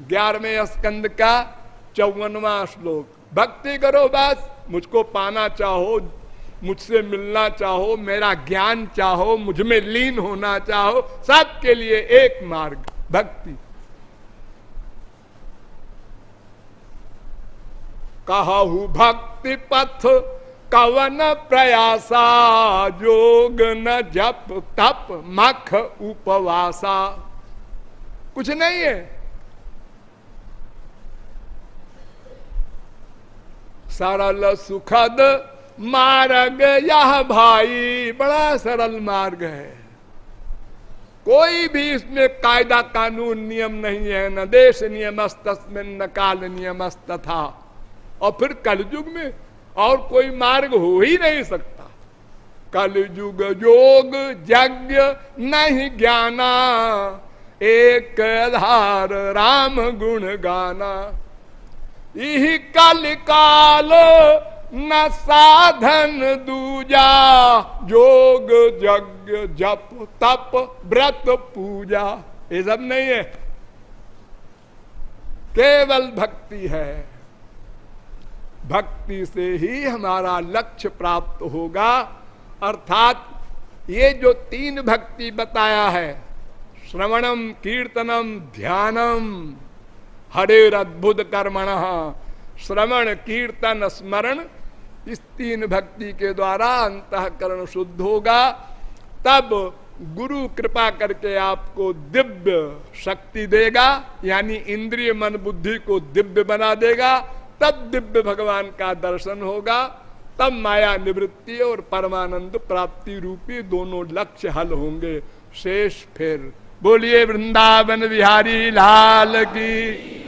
Speaker 1: 11वें स्कंद का 54वां श्लोक। भक्ति करो बस, मुझको पाना चाहो, मुझसे मिलना चाहो, मेरा ज्ञान चाहो, मुझ में लीन होना चाहो, सबके लिए एक मार्ग भक्ति। कहु भक्ति पथ कवन प्रयासा योग न जप तप मख उपवासा। कुछ नहीं है, सरल सुखद मार्ग यह भाई, बड़ा सरल मार्ग है। कोई भी इसमें कायदा कानून नियम नहीं है, न देश नियमस्तस्मिन् न काल नियमस्तथा। और फिर कलयुग में और कोई मार्ग हो ही नहीं सकता। कलयुग योग यज्ञ नहीं ज्ञाना, एक आधार राम गुण गाना। यही कल काल न साधन दूजा, योग यज्ञ जप तप व्रत पूजा, ये सब नहीं है, केवल भक्ति है। भक्ति से ही हमारा लक्ष्य प्राप्त होगा। अर्थात ये जो 3 भक्ति बताया है, श्रवणम कीर्तनम ध्यानम हरेर अद्भुत कर्मणः, श्रवण कीर्तन स्मरण, इस 3 भक्ति के द्वारा अंतःकरण शुद्ध होगा। तब गुरु कृपा करके आपको दिव्य शक्ति देगा, यानी इंद्रिय मन बुद्धि को दिव्य बना देगा। तब दिव्य भगवान का दर्शन होगा, तब माया निवृत्ति और परमानंद प्राप्ति रूपी दोनों लक्ष्य हल होंगे। शेष फिर बोलिए वृंदावन बिहारी लाल की।